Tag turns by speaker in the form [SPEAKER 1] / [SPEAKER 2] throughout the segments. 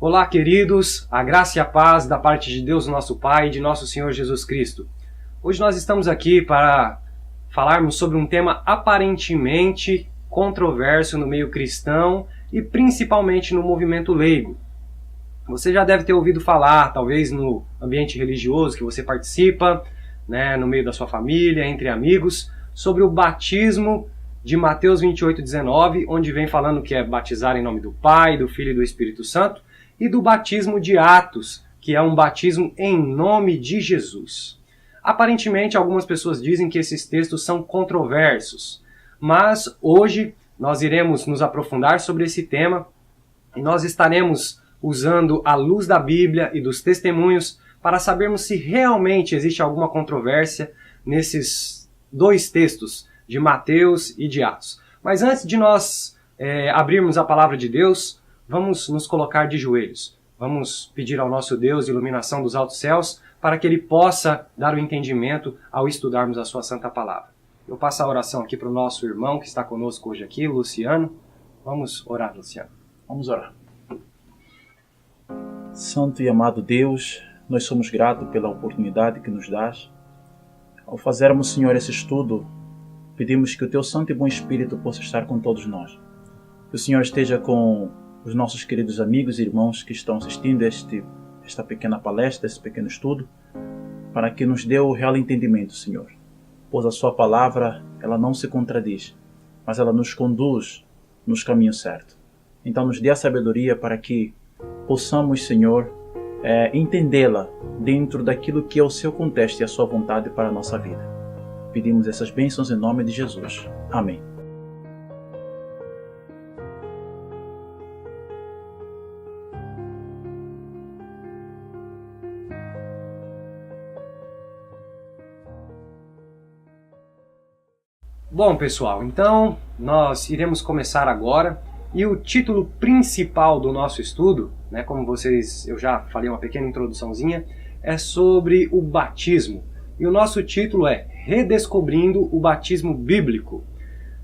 [SPEAKER 1] Olá, queridos, a graça e a paz da parte de Deus, nosso Pai, e de nosso Senhor Jesus Cristo. Hoje nós estamos aqui para falarmos sobre um tema aparentemente controverso no meio cristão e principalmente no movimento leigo. Você já deve ter ouvido falar, talvez no ambiente religioso que você participa, no meio da sua família, entre amigos, sobre o batismo de Mateus 28:19, onde vem falando que é batizar em nome do Pai, do Filho e do Espírito Santo, e do batismo de Atos, que é um batismo em nome de Jesus. Aparentemente, algumas pessoas dizem que esses textos são controversos, mas hoje nós iremos nos aprofundar sobre esse tema e nós estaremos usando a luz da Bíblia e dos testemunhos para sabermos se realmente existe alguma controvérsia nesses dois textos, de Mateus e de Atos. Mas antes de nós abrirmos a palavra de Deus, vamos nos colocar de joelhos. Vamos pedir ao nosso Deus iluminação dos altos céus para que Ele possa dar o entendimento ao estudarmos a sua santa palavra. Eu passo a oração aqui para o nosso irmão que está conosco hoje aqui, Luciano. Vamos orar, Luciano.
[SPEAKER 2] Vamos orar. Santo e amado Deus, nós somos gratos pela oportunidade que nos dás. Ao fazermos, Senhor, esse estudo, pedimos que o Teu Santo e Bom Espírito possa estar com todos nós. Que o Senhor esteja com os nossos queridos amigos e irmãos que estão assistindo esta pequena palestra, esse pequeno estudo, para que nos dê o real entendimento, Senhor. Pois a Sua palavra, ela não se contradiz, mas ela nos conduz nos caminhos certos. Então nos dê a sabedoria para que possamos, Senhor, entendê-la dentro daquilo que é o Seu contexto e a Sua vontade para a nossa vida. Pedimos essas bênçãos em nome de Jesus. Amém.
[SPEAKER 1] Bom, pessoal, então nós iremos começar agora e o título principal do nosso estudo, como eu já falei uma pequena introduçãozinha, é sobre o batismo. E o nosso título é Redescobrindo o Batismo Bíblico.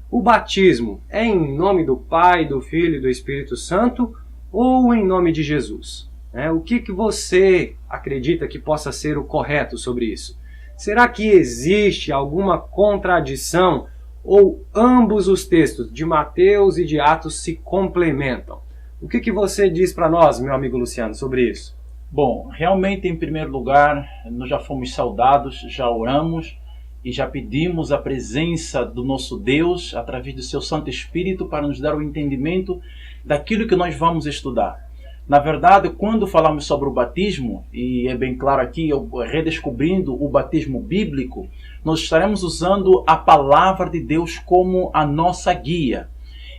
[SPEAKER 1] O batismo é em nome do Pai, do Filho e do Espírito Santo ou em nome de Jesus? O que você acredita que possa ser o correto sobre isso? Será que existe alguma contradição ou ambos os textos de Mateus e de Atos se complementam? O que você diz para nós, meu amigo Luciano, sobre isso?
[SPEAKER 2] Bom, realmente, em primeiro lugar, nós já fomos saudados, já oramos e já pedimos a presença do nosso Deus através do seu Santo Espírito para nos dar o entendimento daquilo que nós vamos estudar. Na verdade, quando falamos sobre o batismo, e é bem claro aqui, redescobrindo o batismo bíblico, nós estaremos usando a palavra de Deus como a nossa guia.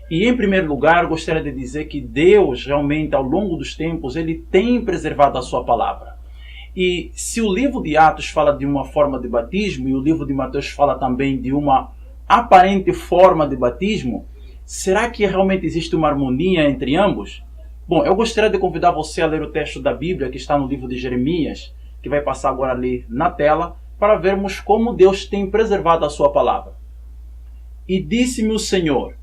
[SPEAKER 2] E em primeiro lugar, gostaria de dizer que Deus realmente, ao longo dos tempos, Ele tem preservado a sua palavra. E se o livro de Atos fala de uma forma de batismo, e o livro de Mateus fala também de uma aparente forma de batismo, será que realmente existe uma harmonia entre ambos? Bom, eu gostaria de convidar você a ler o texto da Bíblia que está no livro de Jeremias, que vai passar agora ali na tela, para vermos como Deus tem preservado a sua palavra. E disse-me o Senhor: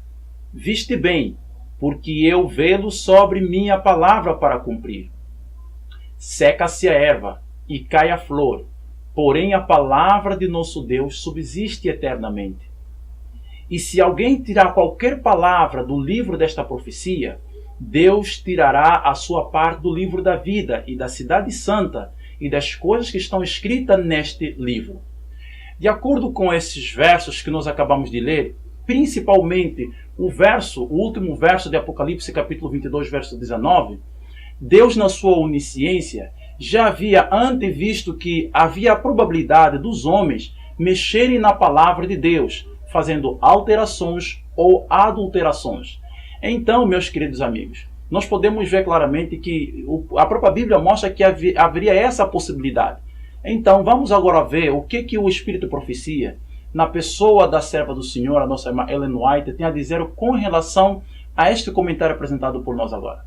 [SPEAKER 2] viste bem, porque eu velo sobre minha palavra para cumprir. Seca-se a erva e cai a flor, porém a palavra de nosso Deus subsiste eternamente. E se alguém tirar qualquer palavra do livro desta profecia, Deus tirará a sua parte do livro da vida e da cidade santa e das coisas que estão escritas neste livro. De acordo com esses versos que nós acabamos de ler, principalmente o último verso de Apocalipse, capítulo 22, verso 19, Deus, na sua onisciência, já havia antevisto que havia a probabilidade dos homens mexerem na palavra de Deus, fazendo alterações ou adulterações. Então, meus queridos amigos, nós podemos ver claramente que a própria Bíblia mostra que haveria essa possibilidade. Então, vamos agora ver o que o Espírito Profecia, na pessoa da serva do Senhor, a nossa irmã Ellen White, tem a dizer com relação a este comentário apresentado por nós agora.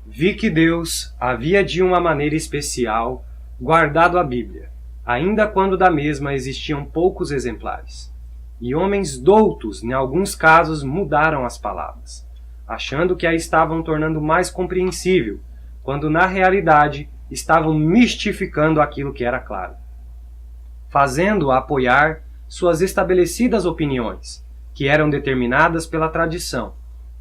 [SPEAKER 1] Vi que Deus havia de uma maneira especial guardado a Bíblia, ainda quando da mesma existiam poucos exemplares. E homens doutos, em alguns casos, mudaram as palavras, achando que a estavam tornando mais compreensível, quando na realidade estavam mistificando aquilo que era claro, fazendo-a apoiar suas estabelecidas opiniões, que eram determinadas pela tradição.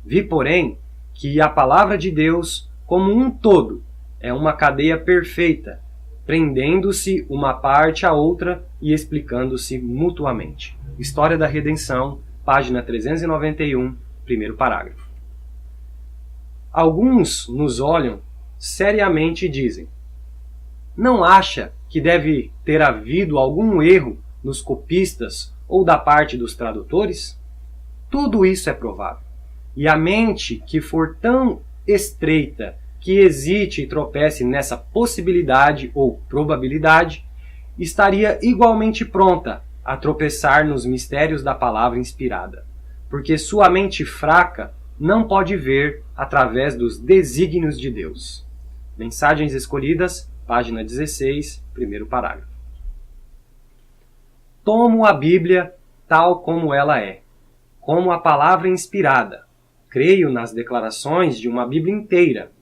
[SPEAKER 1] Vi, porém, que a palavra de Deus, como um todo, é uma cadeia perfeita, prendendo-se uma parte à outra e explicando-se mutuamente. História da Redenção, página 391, primeiro parágrafo. Alguns nos olham seriamente e dizem: não acha que deve ter havido algum erro nos copistas ou da parte dos tradutores? Tudo isso é provável. E a mente que for tão estreita que hesite e tropece nessa possibilidade ou probabilidade, estaria igualmente pronta a tropeçar nos mistérios da palavra inspirada, porque sua mente fraca não pode ver através dos desígnios de Deus. Mensagens Escolhidas, página 16, primeiro parágrafo. Tomo a Bíblia tal como ela é, como a palavra inspirada. Creio nas declarações de uma Bíblia inteira.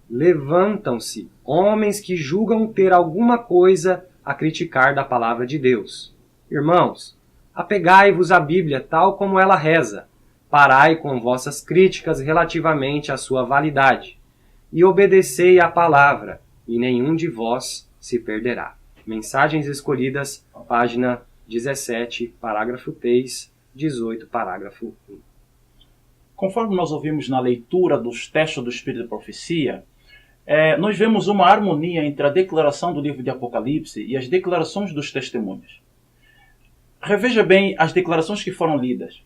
[SPEAKER 1] Levantam-se homens que julgam ter alguma coisa a criticar da palavra de Deus. Irmãos, apegai-vos à Bíblia tal como ela reza. Parai com vossas críticas relativamente à sua validade, e obedecei à palavra, e nenhum de vós se perderá. Mensagens Escolhidas, página 17, parágrafo 3, 18, parágrafo 1.
[SPEAKER 2] Conforme nós ouvimos na leitura dos textos do Espírito de Profecia, nós vemos uma harmonia entre a declaração do livro de Apocalipse e as declarações dos testemunhos. Reveja bem as declarações que foram lidas.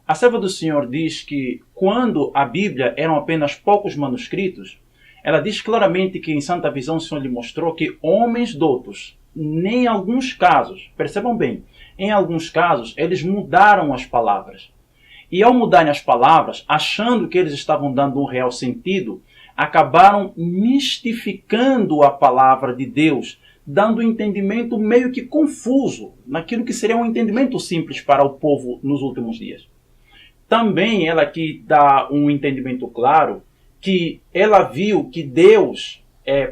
[SPEAKER 2] A serva do Senhor diz que quando a Bíblia eram apenas poucos manuscritos, ela diz claramente que em Santa Visão o Senhor lhe mostrou que homens doutos, em alguns casos, percebam bem, em alguns casos eles mudaram as palavras. E ao mudarem as palavras, achando que eles estavam dando um real sentido, acabaram mistificando a palavra de Deus, dando um entendimento meio que confuso, naquilo que seria um entendimento simples para o povo nos últimos dias. Também ela aqui dá um entendimento claro, que ela viu que Deus,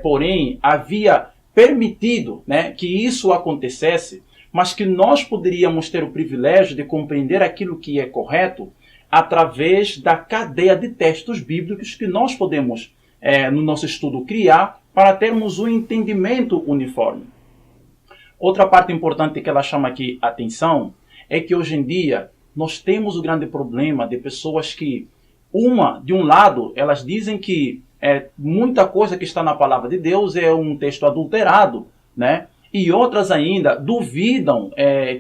[SPEAKER 2] porém, havia permitido, que isso acontecesse, mas que nós poderíamos ter o privilégio de compreender aquilo que é correto através da cadeia de textos bíblicos que nós podemos, no nosso estudo, criar para termos um entendimento uniforme. Outra parte importante que ela chama aqui atenção é que hoje em dia nós temos o grande problema de pessoas que, de um lado, elas dizem que muita coisa que está na palavra de Deus é um texto adulterado, e outras ainda duvidam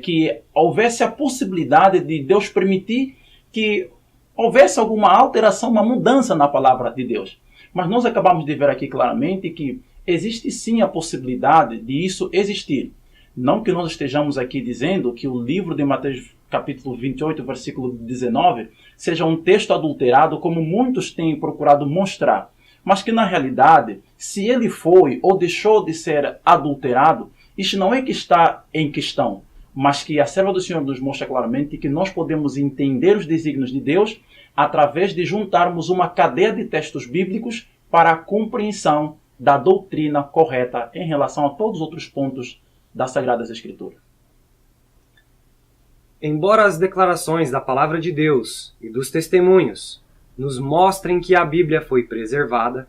[SPEAKER 2] que houvesse a possibilidade de Deus permitir que houvesse alguma alteração, uma mudança na palavra de Deus. Mas nós acabamos de ver aqui claramente que existe sim a possibilidade de isso existir. Não que nós estejamos aqui dizendo que o livro de Mateus capítulo 28, versículo 19, seja um texto adulterado, como muitos têm procurado mostrar. Mas que na realidade, se ele foi ou deixou de ser adulterado, isso não é que está em questão, mas que a serva do Senhor nos mostra claramente que nós podemos entender os desígnios de Deus através de juntarmos uma cadeia de textos bíblicos para a compreensão da doutrina correta em relação a todos os outros pontos das Sagradas Escrituras.
[SPEAKER 1] Embora as declarações da Palavra de Deus e dos testemunhos nos mostrem que a Bíblia foi preservada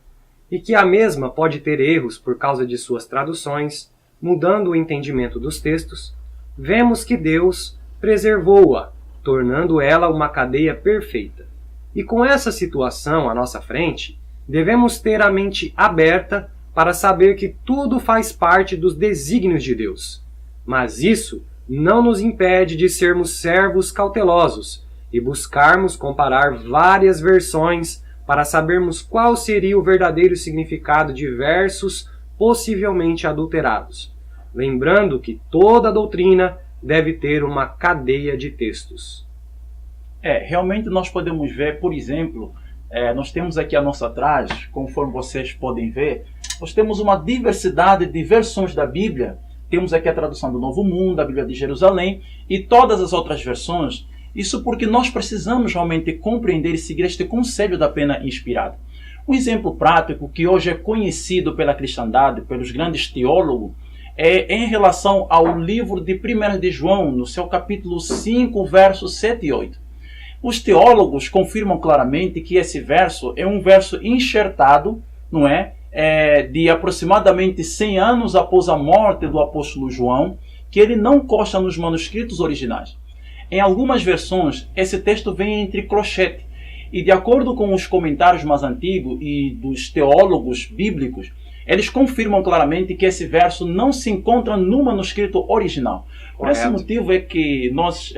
[SPEAKER 1] e que a mesma pode ter erros por causa de suas traduções, mudando o entendimento dos textos, vemos que Deus preservou-a, tornando ela uma cadeia perfeita. E com essa situação à nossa frente, devemos ter a mente aberta para saber que tudo faz parte dos desígnios de Deus. Mas isso não nos impede de sermos servos cautelosos e buscarmos comparar várias versões para sabermos qual seria o verdadeiro significado de versos possivelmente adulterados, lembrando que toda doutrina deve ter uma cadeia de textos.
[SPEAKER 2] Realmente nós podemos ver, por exemplo, nós temos aqui a nossa atrás, conforme vocês podem ver, nós temos uma diversidade de versões da Bíblia. Temos aqui a tradução do Novo Mundo, a Bíblia de Jerusalém e todas as outras versões. Isso porque nós precisamos realmente compreender e seguir este conselho da pena inspirada. Um exemplo prático que hoje é conhecido pela cristandade, pelos grandes teólogos, é em relação ao livro de 1 de João, no seu capítulo 5, versos 7 e 8. Os teólogos confirmam claramente que esse verso é um verso enxertado, não é? De aproximadamente 100 anos após a morte do apóstolo João, que ele não consta nos manuscritos originais. Em algumas versões, esse texto vem entre crochete, e de acordo com os comentários mais antigos e dos teólogos bíblicos, eles confirmam claramente que esse verso não se encontra no manuscrito original. Por esse motivo é que nós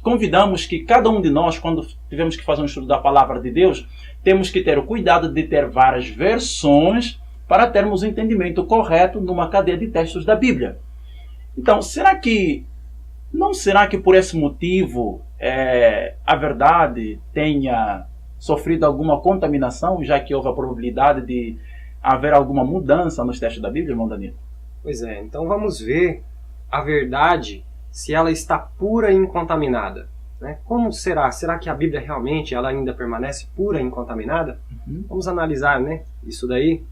[SPEAKER 2] convidamos que cada um de nós, quando tivermos que fazer um estudo da palavra de Deus, temos que ter o cuidado de ter várias versões para termos o entendimento correto numa cadeia de textos da Bíblia. Então, será que por esse motivo a verdade tenha sofrido alguma contaminação, já que houve a probabilidade de haver alguma mudança nos textos da Bíblia, irmão Danilo?
[SPEAKER 1] Pois é, então vamos ver a verdade, se ela está pura e incontaminada. Né? Como será? Será que a Bíblia realmente ela ainda permanece pura e incontaminada? Vamos analisar, né, isso daí.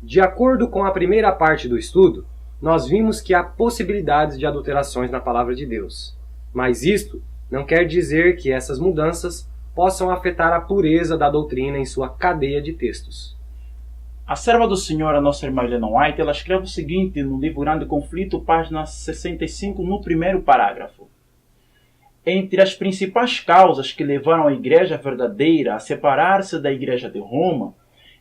[SPEAKER 1] De acordo com a primeira parte do estudo, nós vimos que há possibilidades de adulterações na palavra de Deus. Mas isto não quer dizer que essas mudanças possam afetar a pureza da doutrina em sua cadeia de textos.
[SPEAKER 2] A serva do Senhor, a nossa irmã Ellen White, ela escreve o seguinte no livro Grande Conflito, página 65, no primeiro parágrafo. Entre as principais causas que levaram a Igreja verdadeira a separar-se da Igreja de Roma,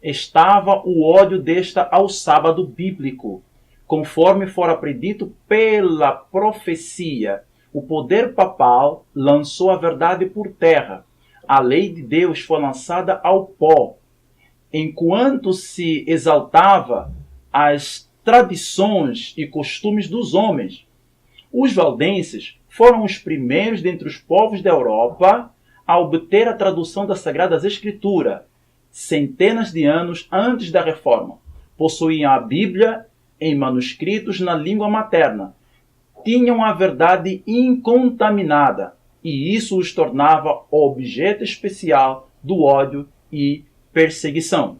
[SPEAKER 2] estava o ódio desta ao sábado bíblico. Conforme fora predito pela profecia, o poder papal lançou a verdade por terra. A lei de Deus foi lançada ao pó. Enquanto se exaltava as tradições e costumes dos homens, os valdenses foram os primeiros dentre os povos da Europa a obter a tradução das Sagradas Escrituras, centenas de anos antes da Reforma. Possuíam a Bíblia em manuscritos na língua materna. Tinham a verdade incontaminada, e isso os tornava objeto especial do ódio e perseguição.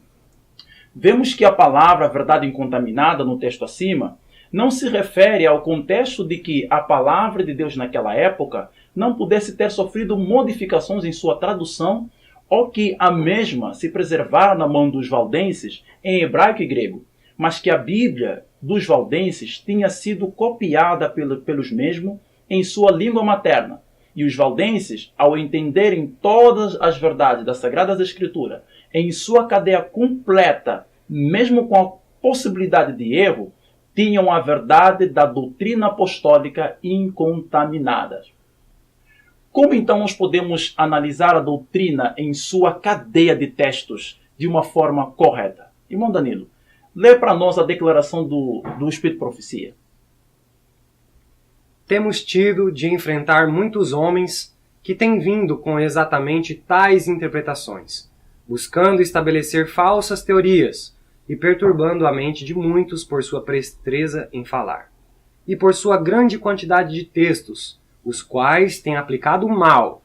[SPEAKER 2] Vemos que a palavra verdade incontaminada no texto acima não se refere ao contexto de que a palavra de Deus naquela época não pudesse ter sofrido modificações em sua tradução ou que a mesma se preservara na mão dos valdenses em hebraico e grego, mas que a Bíblia dos valdenses tinha sido copiada pelos mesmos em sua língua materna. E os valdenses, ao entenderem todas as verdades das Sagradas Escrituras em sua cadeia completa, mesmo com a possibilidade de erro, tinham a verdade da doutrina apostólica incontaminada. Como então nós podemos analisar a doutrina em sua cadeia de textos de uma forma correta? Irmão Danilo, lê para nós a declaração do Espírito de Profecia.
[SPEAKER 1] Temos tido de enfrentar muitos homens que têm vindo com exatamente tais interpretações, buscando estabelecer falsas teorias e perturbando a mente de muitos por sua presteza em falar, e por sua grande quantidade de textos, os quais têm aplicado o mal,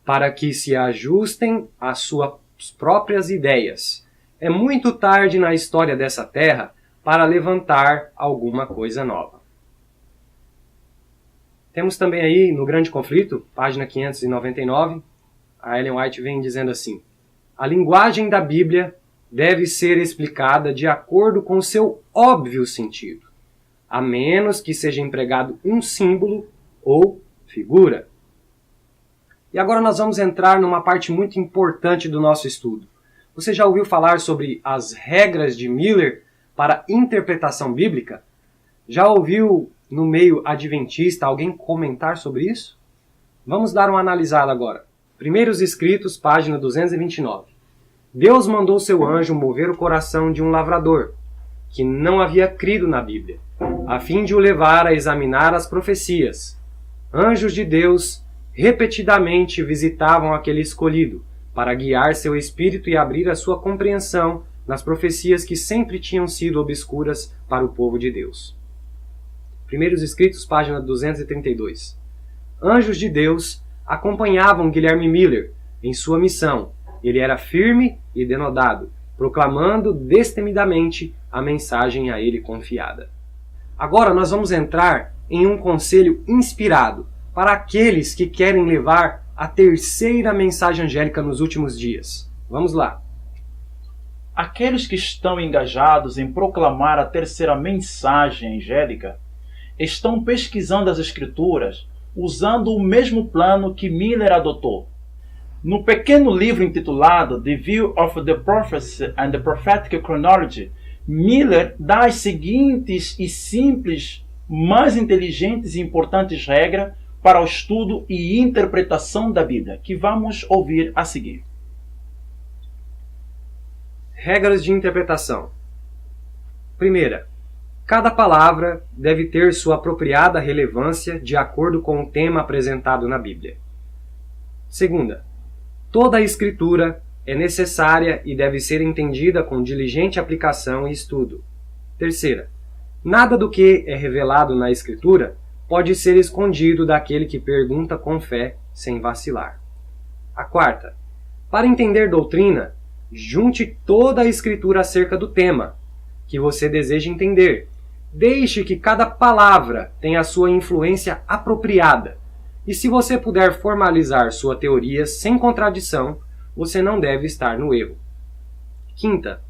[SPEAKER 1] para que se ajustem às suas próprias ideias. É muito tarde na história dessa terra para levantar alguma coisa nova. Temos também aí, no Grande Conflito, página 599, a Ellen White vem dizendo assim: a linguagem da Bíblia deve ser explicada de acordo com o seu óbvio sentido, a menos que seja empregado um símbolo ou figura. E agora nós vamos entrar numa parte muito importante do nosso estudo. Você já ouviu falar sobre as regras de Miller para interpretação bíblica? Já ouviu no meio adventista alguém comentar sobre isso? Vamos dar uma analisada agora. Primeiros Escritos, página 229. Deus mandou seu anjo mover o coração de um lavrador, que não havia crido na Bíblia, a fim de o levar a examinar as profecias. Anjos de Deus repetidamente visitavam aquele escolhido, para guiar seu espírito e abrir a sua compreensão nas profecias que sempre tinham sido obscuras para o povo de Deus. Primeiros Escritos, página 232. Anjos de Deus acompanhavam Guilherme Miller em sua missão, Ele era firme e denodado, proclamando destemidamente a mensagem a ele confiada. Agora nós vamos entrar em um conselho inspirado para aqueles que querem levar a terceira mensagem angélica nos últimos dias. Vamos lá.
[SPEAKER 2] Aqueles que estão engajados em proclamar a terceira mensagem angélica estão pesquisando as Escrituras usando o mesmo plano que Miller adotou. No pequeno livro intitulado The View of the Prophecy and the Prophetic Chronology, Miller dá as seguintes e simples, mas inteligentes e importantes regras para o estudo e interpretação da Bíblia, que vamos ouvir a seguir.
[SPEAKER 1] Regras de interpretação. Primeira, cada palavra deve ter sua apropriada relevância de acordo com o tema apresentado na Bíblia. Segunda, toda a Escritura é necessária e deve ser entendida com diligente aplicação e estudo. Terceira, nada do que é revelado na Escritura pode ser escondido daquele que pergunta com fé, sem vacilar. A quarta, para entender doutrina, junte toda a Escritura acerca do tema que você deseja entender. Deixe que cada palavra tenha a sua influência apropriada. E se você puder formalizar sua teoria sem contradição, você não deve estar no erro. Quinta,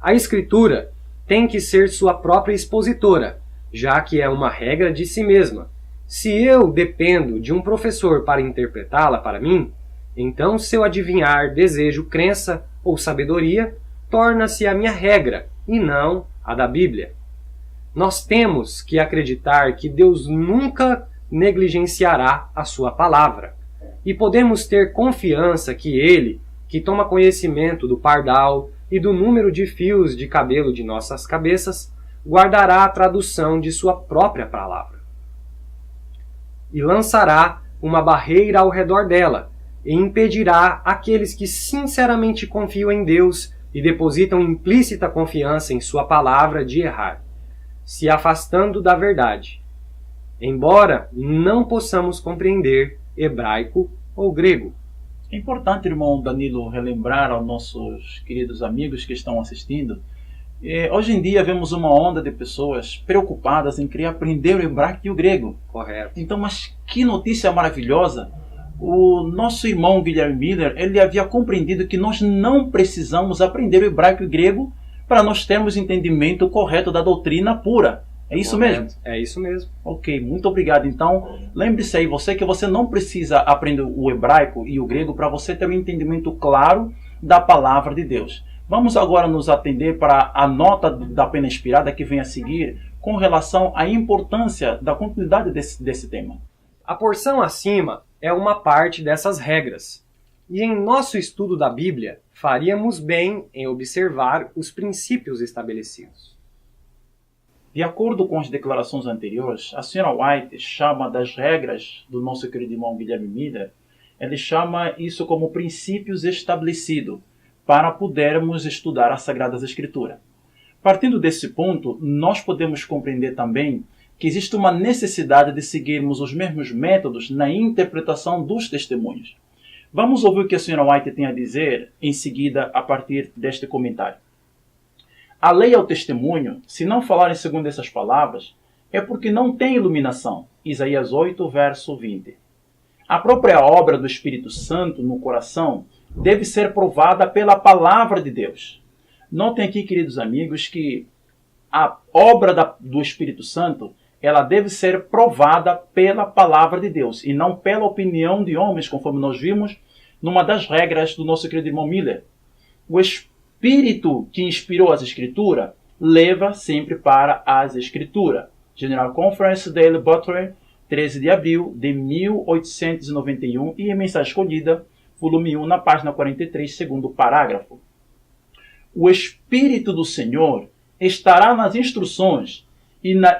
[SPEAKER 1] a Escritura tem que ser sua própria expositora, já que é uma regra de si mesma. Se eu dependo de um professor para interpretá-la para mim, então seu adivinhar, desejo, crença ou sabedoria torna-se a minha regra e não a da Bíblia. Nós temos que acreditar que Deus nunca negligenciará a sua palavra. E podemos ter confiança que Ele, que toma conhecimento do pardal e do número de fios de cabelo de nossas cabeças, guardará a tradução de sua própria palavra. E lançará uma barreira ao redor dela, e impedirá aqueles que sinceramente confiam em Deus e depositam implícita confiança em sua palavra de errar, se afastando da verdade. Embora não possamos compreender hebraico ou grego.
[SPEAKER 2] É importante, irmão Danilo, relembrar aos nossos queridos amigos que estão assistindo. Hoje em dia vemos uma onda de pessoas preocupadas em querer aprender o hebraico e o grego.
[SPEAKER 1] Correto.
[SPEAKER 2] Então, mas que notícia maravilhosa! O nosso irmão Guilherme Miller, ele havia compreendido que nós não precisamos aprender o hebraico e o grego para nós termos entendimento correto da doutrina pura. É isso
[SPEAKER 1] Correto.
[SPEAKER 2] mesmo?
[SPEAKER 1] É isso mesmo.
[SPEAKER 2] Ok, muito obrigado. Então, lembre-se aí, que você não precisa aprender o hebraico e o grego para você ter um entendimento claro da palavra de Deus. Vamos agora nos atender para a nota da pena inspirada que vem a seguir com relação à importância da continuidade desse tema.
[SPEAKER 1] A porção acima é uma parte dessas regras. E em nosso estudo da Bíblia, faríamos bem em observar os princípios estabelecidos.
[SPEAKER 2] De acordo com as declarações anteriores, a senhora White chama das regras do nosso querido irmão Guilherme Miller, ele chama isso como princípios estabelecidos para podermos estudar as Sagradas Escrituras. Partindo desse ponto, nós podemos compreender também que existe uma necessidade de seguirmos os mesmos métodos na interpretação dos testemunhos. Vamos ouvir o que a senhora White tem a dizer em seguida a partir deste comentário. A lei ao testemunho, se não falarem segundo essas palavras, é porque não tem iluminação. Isaías 8, verso 20. A própria obra do Espírito Santo no coração deve ser provada pela palavra de Deus. Notem aqui, queridos amigos, que a obra do Espírito Santo ela deve ser provada pela palavra de Deus e não pela opinião de homens, conforme nós vimos numa das regras do nosso querido irmão Miller. O Espírito que inspirou as Escrituras leva sempre para as Escrituras. General Conference Daily Butler, 13 de abril de 1891 e em Mensagem Escolhida, volume 1, na página 43, segundo parágrafo. O Espírito do Senhor estará nas instruções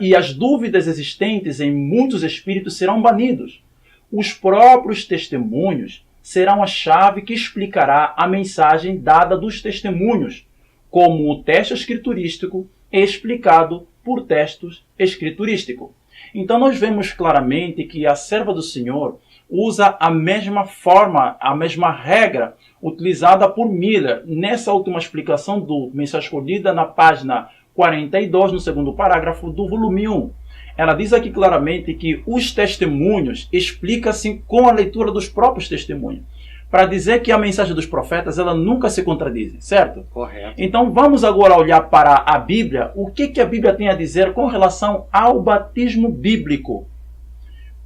[SPEAKER 2] e as dúvidas existentes em muitos espíritos serão banidos. Os próprios testemunhos serão a chave que explicará a mensagem dada dos testemunhos, como o texto escriturístico explicado por textos escriturísticos. Então nós vemos claramente que a serva do Senhor usa a mesma forma, a mesma regra utilizada por Miller nessa última explicação do Mensagem Escolhida na página 42, no segundo parágrafo do volume 1. Ela diz aqui claramente que os testemunhos explica-se com a leitura dos próprios testemunhos, para dizer que a mensagem dos profetas ela nunca se contradiz, certo?
[SPEAKER 1] Correto.
[SPEAKER 2] Então vamos agora olhar para a Bíblia, o que a Bíblia tem a dizer com relação ao batismo bíblico.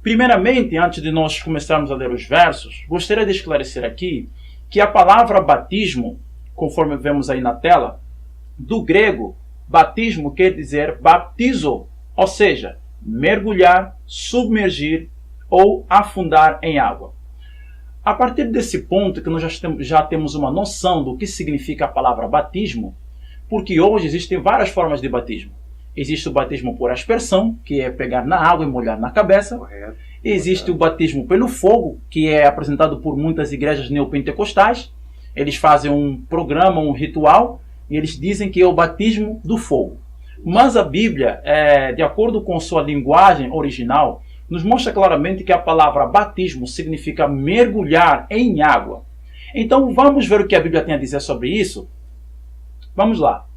[SPEAKER 2] Primeiramente, antes de nós começarmos a ler os versos, gostaria de esclarecer aqui que a palavra batismo, conforme vemos aí na tela, do grego, batismo quer dizer baptizo, ou seja, mergulhar, submergir ou afundar em água. A partir desse ponto que nós já temos uma noção do que significa a palavra batismo, porque hoje existem várias formas de batismo. Existe o batismo por aspersão, que é pegar na água e molhar na cabeça.
[SPEAKER 1] Correto.
[SPEAKER 2] Existe o batismo pelo fogo, que é apresentado por muitas igrejas neopentecostais. Eles fazem um programa, um ritual, e eles dizem que é o batismo do fogo. Mas a Bíblia, de acordo com sua linguagem original, nos mostra claramente que a palavra batismo significa mergulhar em água. Então vamos ver o que a Bíblia tem a dizer sobre isso? Vamos lá.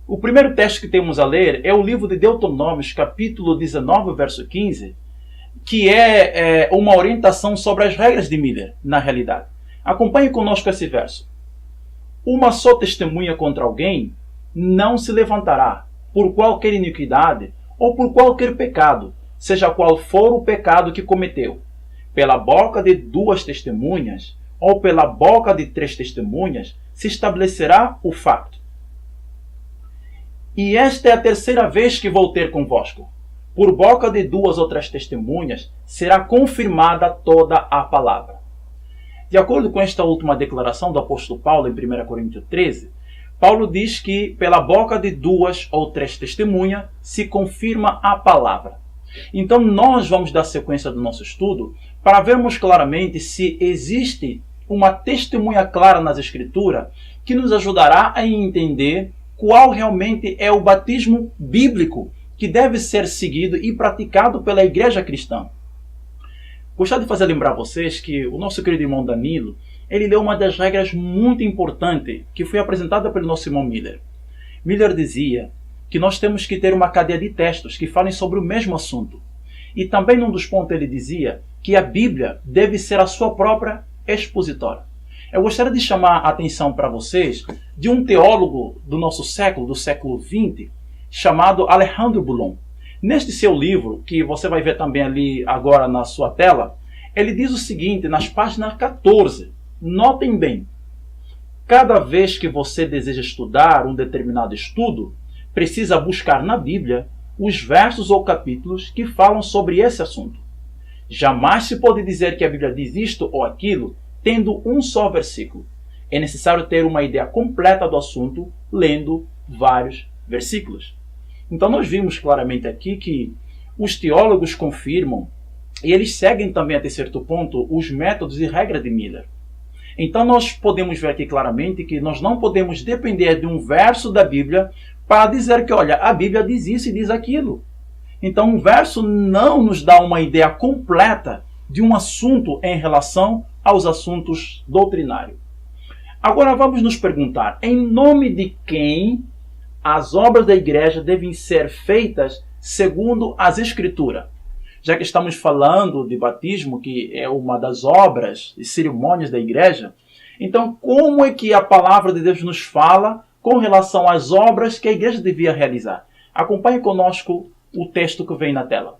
[SPEAKER 2] O primeiro texto que temos a ler é o livro de Deuteronômios, capítulo 19, verso 15, que é uma orientação sobre as regras de Miller, na realidade. Acompanhe conosco esse verso. Uma só testemunha contra alguém não se levantará, por qualquer iniquidade ou por qualquer pecado, seja qual for o pecado que cometeu. Pela boca de 2 testemunhas ou pela boca de 3 testemunhas se estabelecerá o fato. E esta é a 3ª vez que vou ter convosco. Por boca de 2 ou 3 testemunhas será confirmada toda a palavra. De acordo com esta última declaração do apóstolo Paulo em 1 Coríntios 13, Paulo diz que pela boca de 2 ou 3 testemunhas se confirma a palavra. Então nós vamos dar sequência do nosso estudo para vermos claramente se existe uma testemunha clara nas Escrituras que nos ajudará a entender qual realmente é o batismo bíblico que deve ser seguido e praticado pela igreja cristã. Gostaria de fazer lembrar vocês que o nosso querido irmão Danilo, ele leu uma das regras muito importantes que foi apresentada pelo nosso irmão Miller. Miller dizia que nós temos que ter uma cadeia de textos que falem sobre o mesmo assunto. E também num dos pontos ele dizia que a Bíblia deve ser a sua própria expositória. Eu gostaria de chamar a atenção para vocês de um teólogo do nosso século, do século XX, chamado Alejandro Bulón. Neste seu livro, que você vai ver também ali agora na sua tela, ele diz o seguinte, nas páginas 14, notem bem, cada vez que você deseja estudar um determinado estudo, precisa buscar na Bíblia os versos ou capítulos que falam sobre esse assunto. Jamais se pode dizer que a Bíblia diz isto ou aquilo, tendo um só versículo. É necessário ter uma ideia completa do assunto, lendo vários versículos. Então nós vimos claramente aqui que os teólogos confirmam, e eles seguem também até certo ponto, os métodos e regras de Miller. Então nós podemos ver aqui claramente que nós não podemos depender de um verso da Bíblia para dizer que, olha, a Bíblia diz isso e diz aquilo. Então um verso não nos dá uma ideia completa de um assunto em relação aos assuntos doutrinários. Agora vamos nos perguntar, em nome de quem as obras da igreja devem ser feitas segundo as Escrituras? Já que estamos falando de batismo, que é uma das obras e cerimônias da igreja, então como é que a palavra de Deus nos fala com relação às obras que a igreja devia realizar? Acompanhe conosco o texto que vem na tela.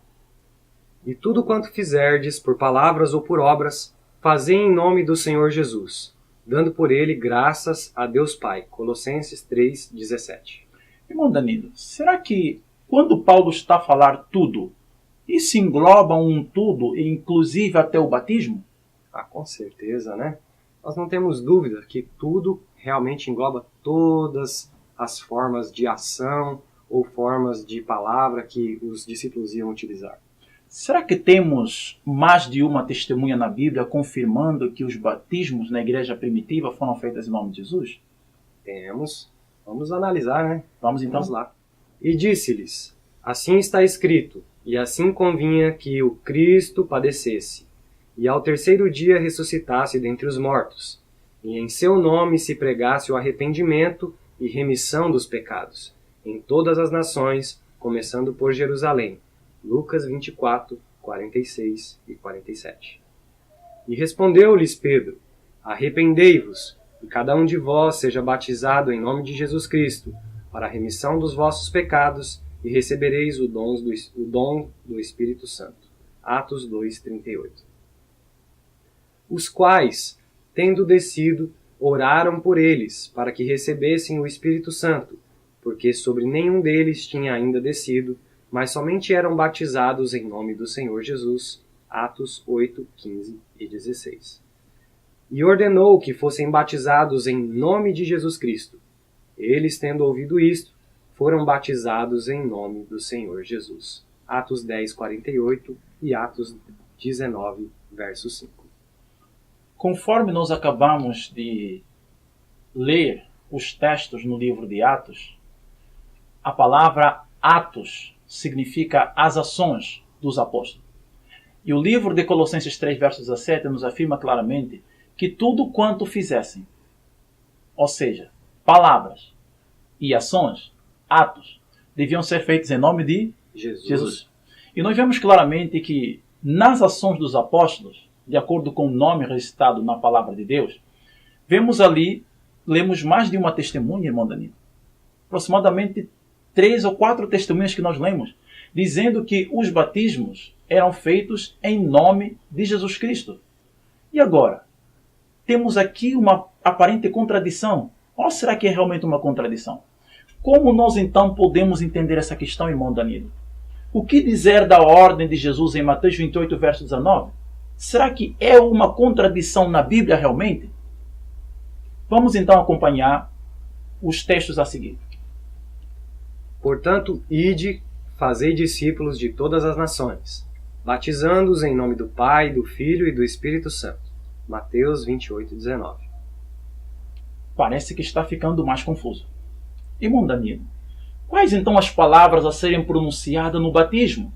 [SPEAKER 1] E tudo quanto fizerdes, por palavras ou por obras, fazei em nome do Senhor Jesus, dando por ele graças a Deus Pai. Colossenses 3:17.
[SPEAKER 2] Irmão Danilo, será que quando Paulo está a falar tudo, isso engloba um tudo, inclusive até o batismo?
[SPEAKER 1] Ah, com certeza, né? Nós não temos dúvida que tudo realmente engloba todas as formas de ação ou formas de palavra que os discípulos iam utilizar.
[SPEAKER 2] Será que temos mais de uma testemunha na Bíblia confirmando que os batismos na igreja primitiva foram feitos em nome de Jesus?
[SPEAKER 1] Temos. Vamos analisar, né?
[SPEAKER 2] Vamos então.
[SPEAKER 1] Vamos lá. E disse-lhes, assim está escrito, E assim convinha que o Cristo padecesse, e ao terceiro dia ressuscitasse dentre os mortos, e em seu nome se pregasse o arrependimento e remissão dos pecados, em todas as nações, começando por Jerusalém. Lucas 24, 46 e 47. E respondeu-lhes Pedro: Arrependei-vos, e cada um de vós seja batizado em nome de Jesus Cristo, para a remissão dos vossos pecados, e recebereis o dom do Espírito Santo. Atos 2:38. Os quais, tendo descido, oraram por eles, para que recebessem o Espírito Santo, porque sobre nenhum deles tinha ainda descido, mas somente eram batizados em nome do Senhor Jesus. Atos 8, 15 e 16. E ordenou que fossem batizados em nome de Jesus Cristo. Eles, tendo ouvido isto, foram batizados em nome do Senhor Jesus. Atos 10, 48 e Atos 19, verso 5.
[SPEAKER 2] Conforme nós acabamos de ler os textos no livro de Atos, a palavra Atos significa as ações dos apóstolos. E o livro de Colossenses 3, verso 17, nos afirma claramente que tudo quanto fizessem, ou seja, palavras e ações, atos, deviam ser feitos em nome de Jesus. E nós vemos claramente que nas ações dos apóstolos, de acordo com o nome recitado na palavra de Deus, lemos mais de uma testemunha, irmão Danilo. Aproximadamente 3 ou 4 testemunhas que nós lemos, dizendo que os batismos eram feitos em nome de Jesus Cristo. E agora, temos aqui uma aparente contradição. Ou será que é realmente uma contradição? Como nós então podemos entender essa questão, irmão Danilo? O que dizer da ordem de Jesus em Mateus 28, verso 19? Será que é uma contradição na Bíblia realmente? Vamos então acompanhar os textos a seguir.
[SPEAKER 1] Portanto, ide, fazei discípulos de todas as nações, batizando-os em nome do Pai, do Filho e do Espírito Santo. Mateus 28, 19.
[SPEAKER 2] Parece que está ficando mais confuso. Irmão Danilo, quais então as palavras a serem pronunciadas no batismo?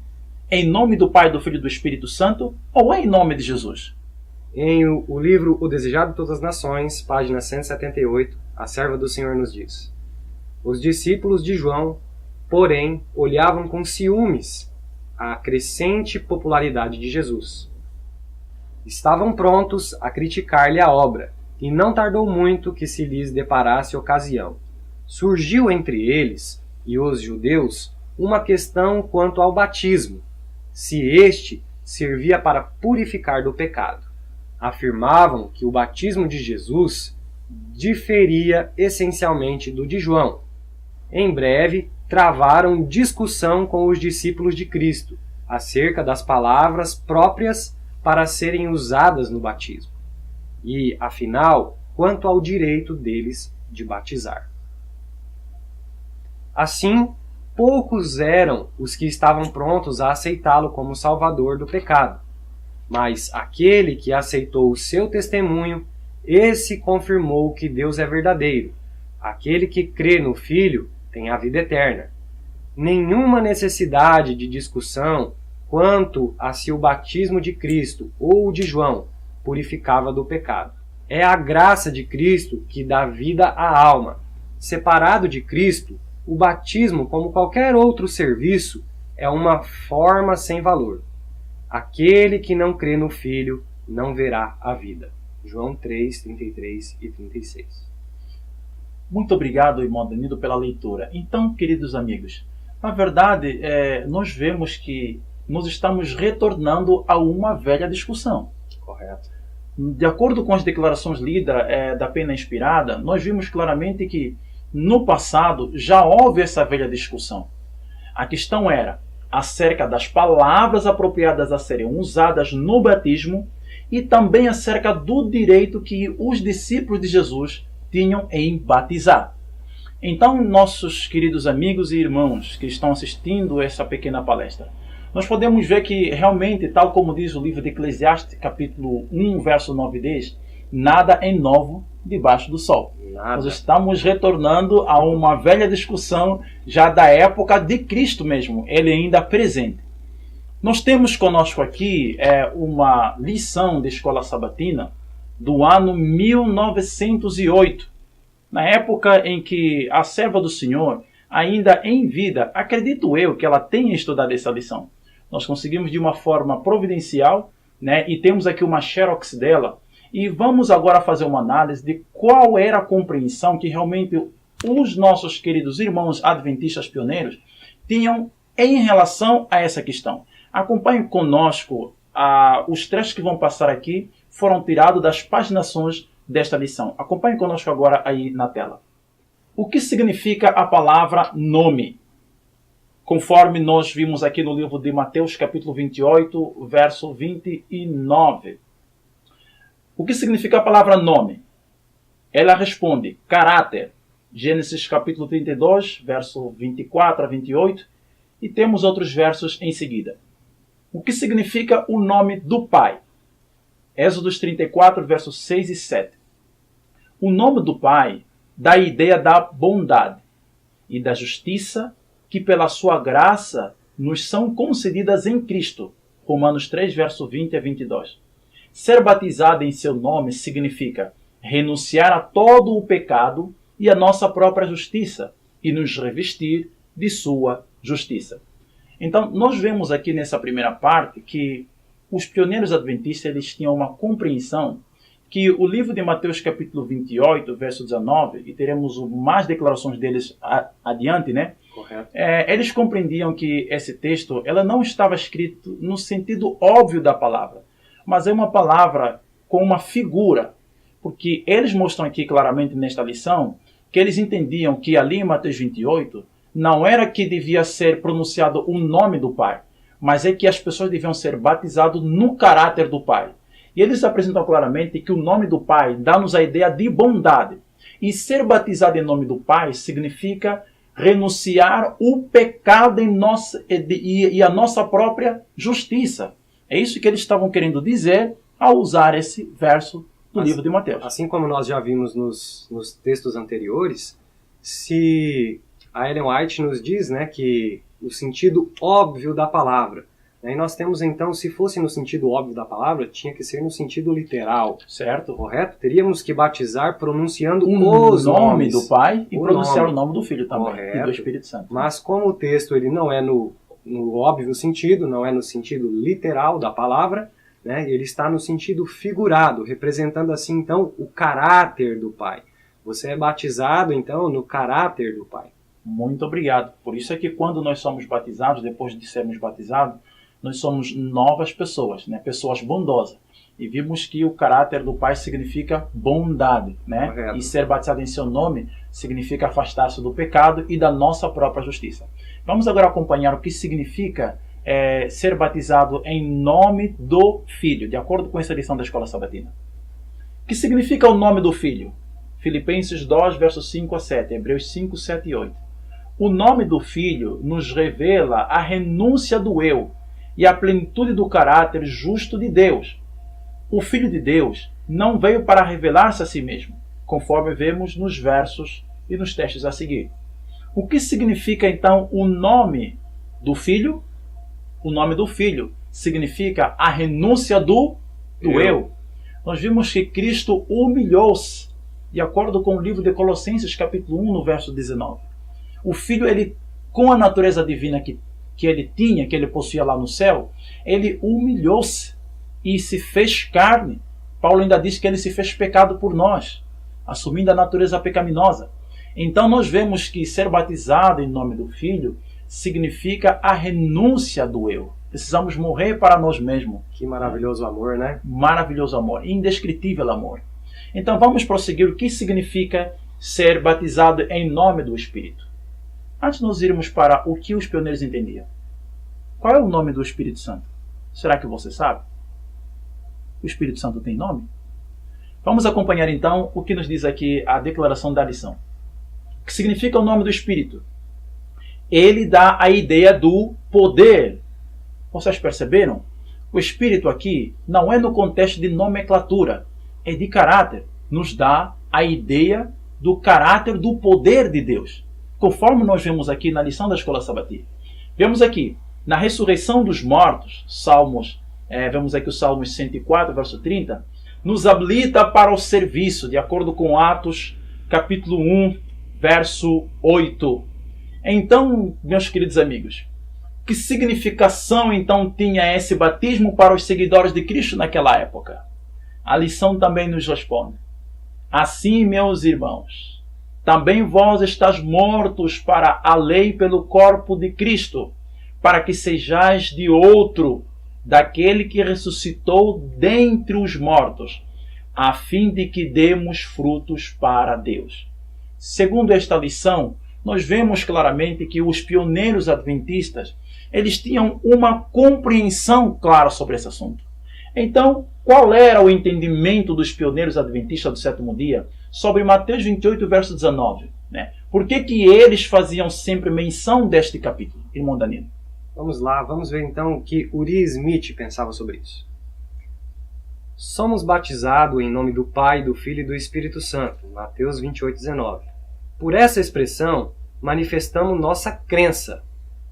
[SPEAKER 2] Em nome do Pai, do Filho e do Espírito Santo, ou em nome de Jesus?
[SPEAKER 1] Em o livro O Desejado de Todas as Nações, página 178, a serva do Senhor nos diz: Os discípulos de João, porém, olhavam com ciúmes a crescente popularidade de Jesus. Estavam prontos a criticar-lhe a obra, e não tardou muito que se lhes deparasse ocasião. Surgiu entre eles e os judeus uma questão quanto ao batismo, se este servia para purificar do pecado. Afirmavam que o batismo de Jesus diferia essencialmente do de João. Em breve, travaram discussão com os discípulos de Cristo acerca das palavras próprias para serem usadas no batismo e, afinal, quanto ao direito deles de batizar. Assim, poucos eram os que estavam prontos a aceitá-lo como Salvador do pecado, mas aquele que aceitou o seu testemunho, esse confirmou que Deus é verdadeiro. Aquele que crê no Filho tem a vida eterna. Nenhuma necessidade de discussão quanto a se o batismo de Cristo ou o de João purificava do pecado. É a graça de Cristo que dá vida à alma. Separado de Cristo, o batismo, como qualquer outro serviço, é uma forma sem valor. Aquele que não crê no Filho não verá a vida. João 3, 33 e 36.
[SPEAKER 2] Muito obrigado, irmão Danilo, pela leitura. Então, queridos amigos, na verdade, nós vemos que nós estamos retornando a uma velha discussão.
[SPEAKER 1] Correto.
[SPEAKER 2] De acordo com as declarações lidas da Pena Inspirada, nós vimos claramente que no passado já houve essa velha discussão. A questão era acerca das palavras apropriadas a serem usadas no batismo e também acerca do direito que os discípulos de Jesus tinham em batizar. Então, nossos queridos amigos e irmãos que estão assistindo essa pequena palestra, nós podemos ver que realmente, tal como diz o livro de Eclesiastes, capítulo 1, verso 9 e 10, nada é novo debaixo do sol.
[SPEAKER 1] Nada.
[SPEAKER 2] Nós estamos retornando a uma velha discussão já da época de Cristo mesmo, ele ainda presente. Nós temos conosco aqui uma lição de escola sabatina do ano 1908, na época em que a serva do Senhor, ainda em vida, acredito eu que ela tenha estudado essa lição. Nós conseguimos de uma forma providencial, né, e temos aqui uma xerox dela, e vamos agora fazer uma análise de qual era a compreensão que realmente os nossos queridos irmãos adventistas pioneiros tinham em relação a essa questão. Acompanhe conosco, os trechos que vão passar aqui foram tirados das paginações desta lição. Acompanhe conosco agora aí na tela. O que significa a palavra nome? Conforme nós vimos aqui no livro de Mateus, capítulo 28, verso 29. O que significa a palavra nome? Ela responde caráter. Gênesis capítulo 32, verso 24 a 28. E temos outros versos em seguida. O que significa o nome do Pai? Êxodos 34, versos 6 e 7. O nome do Pai dá a ideia da bondade e da justiça que pela sua graça nos são concedidas em Cristo. Romanos 3, verso 20 a 22. Ser batizado em seu nome significa renunciar a todo o pecado e a nossa própria justiça e nos revestir de sua justiça. Então, nós vemos aqui nessa primeira parte que os pioneiros adventistas eles tinham uma compreensão que o livro de Mateus capítulo 28, verso 19, e teremos mais declarações deles adiante, né?
[SPEAKER 1] Correto.
[SPEAKER 2] Eles compreendiam que esse texto ela não estava escrito no sentido óbvio da palavra, mas é uma palavra com uma figura, porque eles mostram aqui claramente nesta lição que eles entendiam que ali em Mateus 28 não era que devia ser pronunciado o nome do Pai, mas é que as pessoas deviam ser batizadas no caráter do Pai. E eles apresentam claramente que o nome do Pai dá-nos a ideia de bondade. E ser batizado em nome do Pai significa renunciar o pecado e a nossa própria justiça. É isso que eles estavam querendo dizer ao usar esse verso do livro de Mateus.
[SPEAKER 1] Assim como nós já vimos nos textos anteriores, se a Ellen White nos diz, né, que o sentido óbvio da palavra, né, e nós temos então, se fosse no sentido óbvio da palavra, tinha que ser no sentido literal.
[SPEAKER 2] Certo.
[SPEAKER 1] Correto? Teríamos que batizar pronunciando
[SPEAKER 2] os
[SPEAKER 1] nome
[SPEAKER 2] nomes do Pai e pronunciar
[SPEAKER 1] nome.
[SPEAKER 2] o nome do Filho também.
[SPEAKER 1] Correto.
[SPEAKER 2] E do Espírito Santo.
[SPEAKER 1] Mas como o texto ele não é no óbvio sentido, não é no sentido literal da palavra, né, ele está no sentido figurado, representando assim então o caráter do Pai. Você é batizado então no caráter do Pai.
[SPEAKER 2] Muito obrigado. Por isso é que quando nós somos batizados, depois de sermos batizados, nós somos novas pessoas, né? Pessoas bondosas. E vimos que o caráter do Pai significa bondade, né?
[SPEAKER 1] Correto.
[SPEAKER 2] E ser batizado em seu nome significa afastar-se do pecado e da nossa própria justiça. Vamos agora acompanhar o que significa ser batizado em nome do Filho, de acordo com essa lição da Escola Sabatina. O que significa o nome do Filho? Filipenses 2, versos 5 a 7, Hebreus 5, 7 e 8. O nome do Filho nos revela a renúncia do eu e a plenitude do caráter justo de Deus. O Filho de Deus não veio para revelar-se a si mesmo, conforme vemos nos versos e nos textos a seguir. O que significa então o nome do Filho? O nome do Filho significa a renúncia do eu. Nós vimos que Cristo humilhou-se, de acordo com o livro de Colossenses, capítulo 1, no verso 19. O Filho, ele, com a natureza divina que ele tinha, que ele possuía lá no céu, ele humilhou-se e se fez carne. Paulo ainda diz que ele se fez pecado por nós, assumindo a natureza pecaminosa. Então nós vemos que ser batizado em nome do Filho significa a renúncia do eu. Precisamos morrer para nós mesmos.
[SPEAKER 1] Que maravilhoso amor, né?
[SPEAKER 2] Maravilhoso amor, indescritível amor. Então vamos prosseguir o que significa ser batizado em nome do Espírito. Antes de nós irmos para o que os pioneiros entendiam. Qual é o nome do Espírito Santo? Será que você sabe? O Espírito Santo tem nome? Vamos acompanhar então o que nos diz aqui a declaração da lição. O que significa o nome do Espírito? Ele dá a ideia do poder. Vocês perceberam? O Espírito aqui não é no contexto de nomenclatura, é de caráter. Nos dá a ideia do caráter do poder de Deus. Conforme nós vemos aqui na lição da Escola Sabatina. Vemos aqui, na ressurreição dos mortos, vemos aqui o Salmos 104, verso 30, nos habilita para o serviço, de acordo com Atos, capítulo 1, verso 8. Então, meus queridos amigos, que significação então tinha esse batismo para os seguidores de Cristo naquela época? A lição também nos responde: assim, meus irmãos, também vós estáis mortos para a lei pelo corpo de Cristo, para que sejais de outro, daquele que ressuscitou dentre os mortos, a fim de que demos frutos para Deus. Segundo esta lição, nós vemos claramente que os pioneiros adventistas, eles tinham uma compreensão clara sobre esse assunto. Então, qual era o entendimento dos pioneiros adventistas do sétimo dia sobre Mateus 28, verso 19? Né? Por que eles faziam sempre menção deste capítulo, irmão Danilo?
[SPEAKER 1] Vamos lá, vamos ver então o que Uri Smith pensava sobre isso. Somos batizados em nome do Pai, do Filho e do Espírito Santo, Mateus 28, 19. Por essa expressão, manifestamos nossa crença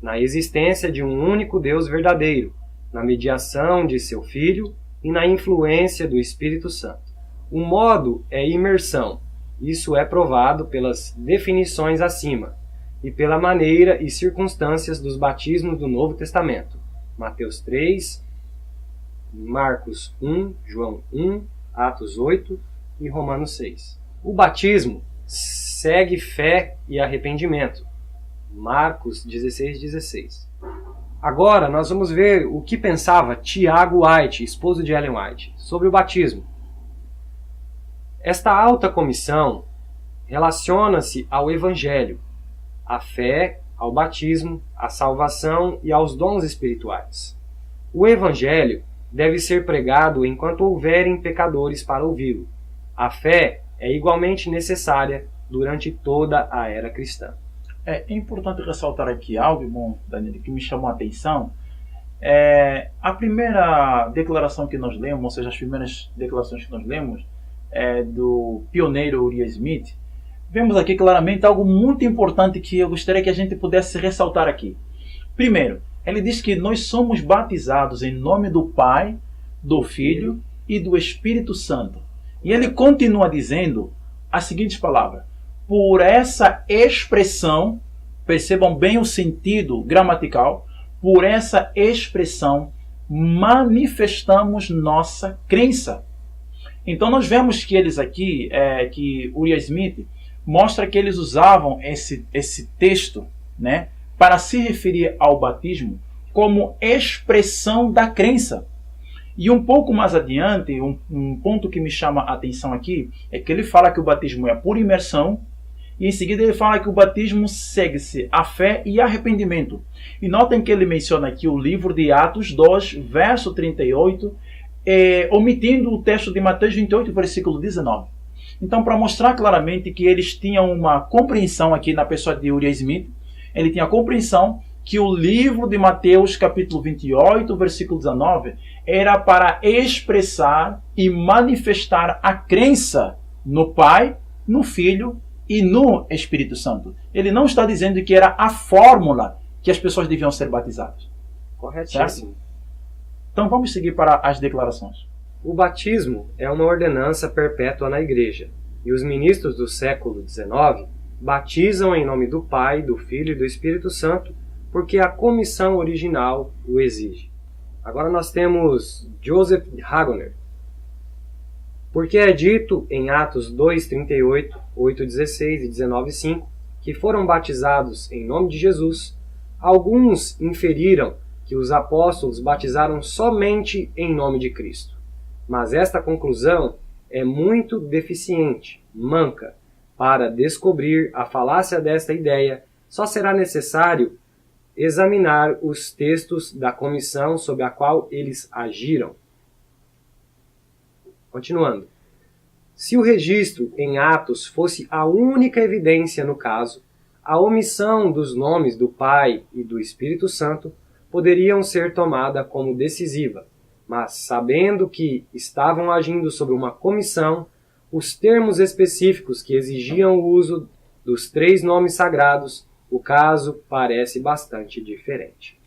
[SPEAKER 1] na existência de um único Deus verdadeiro, na mediação de seu Filho e na influência do Espírito Santo. O modo é imersão. Isso é provado pelas definições acima e pela maneira e circunstâncias dos batismos do Novo Testamento. Mateus 3, Marcos 1, João 1, Atos 8 e Romanos 6. O batismo segue fé e arrependimento. Marcos 16, 16. Agora nós vamos ver o que pensava Tiago White, esposo de Ellen White, sobre o batismo. Esta alta comissão relaciona-se ao Evangelho, à fé, ao batismo, à salvação e aos dons espirituais. O Evangelho deve ser pregado enquanto houverem pecadores para ouvi-lo. A fé é igualmente necessária durante toda a era cristã.
[SPEAKER 2] É importante ressaltar aqui algo, irmão Danilo, que me chamou a atenção. A primeira declaração que nós lemos, ou seja, as primeiras declarações que nós lemos, do pioneiro Uri Smith, vemos aqui claramente algo muito importante que eu gostaria que a gente pudesse ressaltar aqui. Primeiro, ele diz que nós somos batizados em nome do Pai, do Filho e do Espírito Santo. E ele continua dizendo as seguintes palavras: por essa expressão, percebam bem o sentido gramatical, por essa expressão manifestamos nossa crença. Então nós vemos que eles aqui, que Uri Smith mostra que eles usavam esse texto, né, para se referir ao batismo como expressão da crença. E um pouco mais adiante, um ponto que me chama a atenção aqui, é que ele fala que o batismo é por imersão, e em seguida ele fala que o batismo segue-se a fé e arrependimento. E notem que ele menciona aqui o livro de Atos 2, verso 38, omitindo o texto de Mateus 28, versículo 19. Então, para mostrar claramente que eles tinham uma compreensão aqui na pessoa de Uri Smith, ele tinha a compreensão que o livro de Mateus, capítulo 28, versículo 19, era para expressar e manifestar a crença no Pai, no Filho e no Espírito Santo. Ele não está dizendo que era a fórmula que as pessoas deviam ser batizadas.
[SPEAKER 1] Corretíssimo.
[SPEAKER 2] Então vamos seguir para as declarações.
[SPEAKER 1] O batismo é uma ordenança perpétua na Igreja, e os ministros do século XIX batizam em nome do Pai, do Filho e do Espírito Santo, porque a comissão original o exige. Agora nós temos Joseph Hagoner. Porque é dito em Atos 2:38, 8:16 e 19:5 que foram batizados em nome de Jesus, alguns inferiram que os apóstolos batizaram somente em nome de Cristo. Mas esta conclusão é muito deficiente, manca. Para descobrir a falácia desta ideia, só será necessário examinar os textos da comissão sob a qual eles agiram. Continuando. Se o registro em Atos fosse a única evidência no caso, a omissão dos nomes do Pai e do Espírito Santo poderiam ser tomada como decisiva, mas sabendo que estavam agindo sobre uma comissão, os termos específicos que exigiam o uso dos 3 nomes sagrados, o caso parece bastante diferente.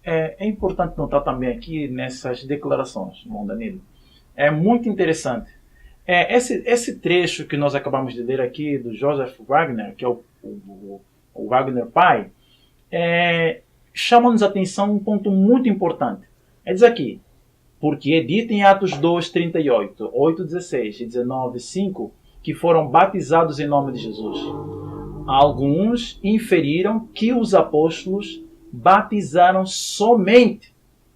[SPEAKER 2] É importante notar também aqui nessas declarações, irmão Danilo. É muito interessante. Esse trecho que nós acabamos de ler aqui do Joseph Wagner, que é o Wagner pai, chama-nos a atenção um ponto muito importante. Diz aqui, porque é dito em Atos 2, 38, 8, 16 e 19, 5, que foram batizados em nome de Jesus. Alguns inferiram que os apóstolos batizaram somente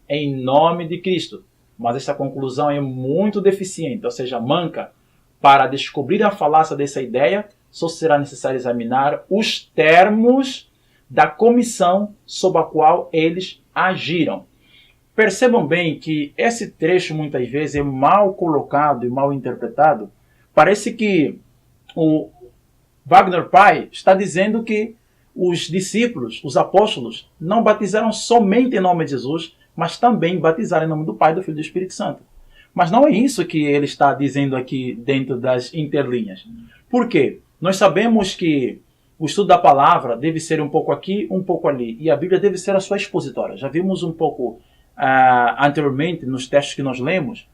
[SPEAKER 2] em nome de Cristo. Mas essa conclusão é muito deficiente, ou seja, manca. Para descobrir a falácia dessa ideia, só será necessário examinar os termos da comissão sob a qual eles agiram. Percebam bem que esse trecho muitas vezes é mal colocado e mal interpretado. Parece que o Wagner pai está dizendo que os discípulos, os apóstolos, não batizaram somente em nome de Jesus, mas também batizaram em nome do Pai, do Filho e do Espírito Santo. Mas não é isso que ele está dizendo aqui dentro das interlinhas. Por quê? Nós sabemos que o estudo da palavra deve ser um pouco aqui, um pouco ali. E a Bíblia deve ser a sua expositória. Já vimos um pouco anteriormente, nos textos que nós lemos,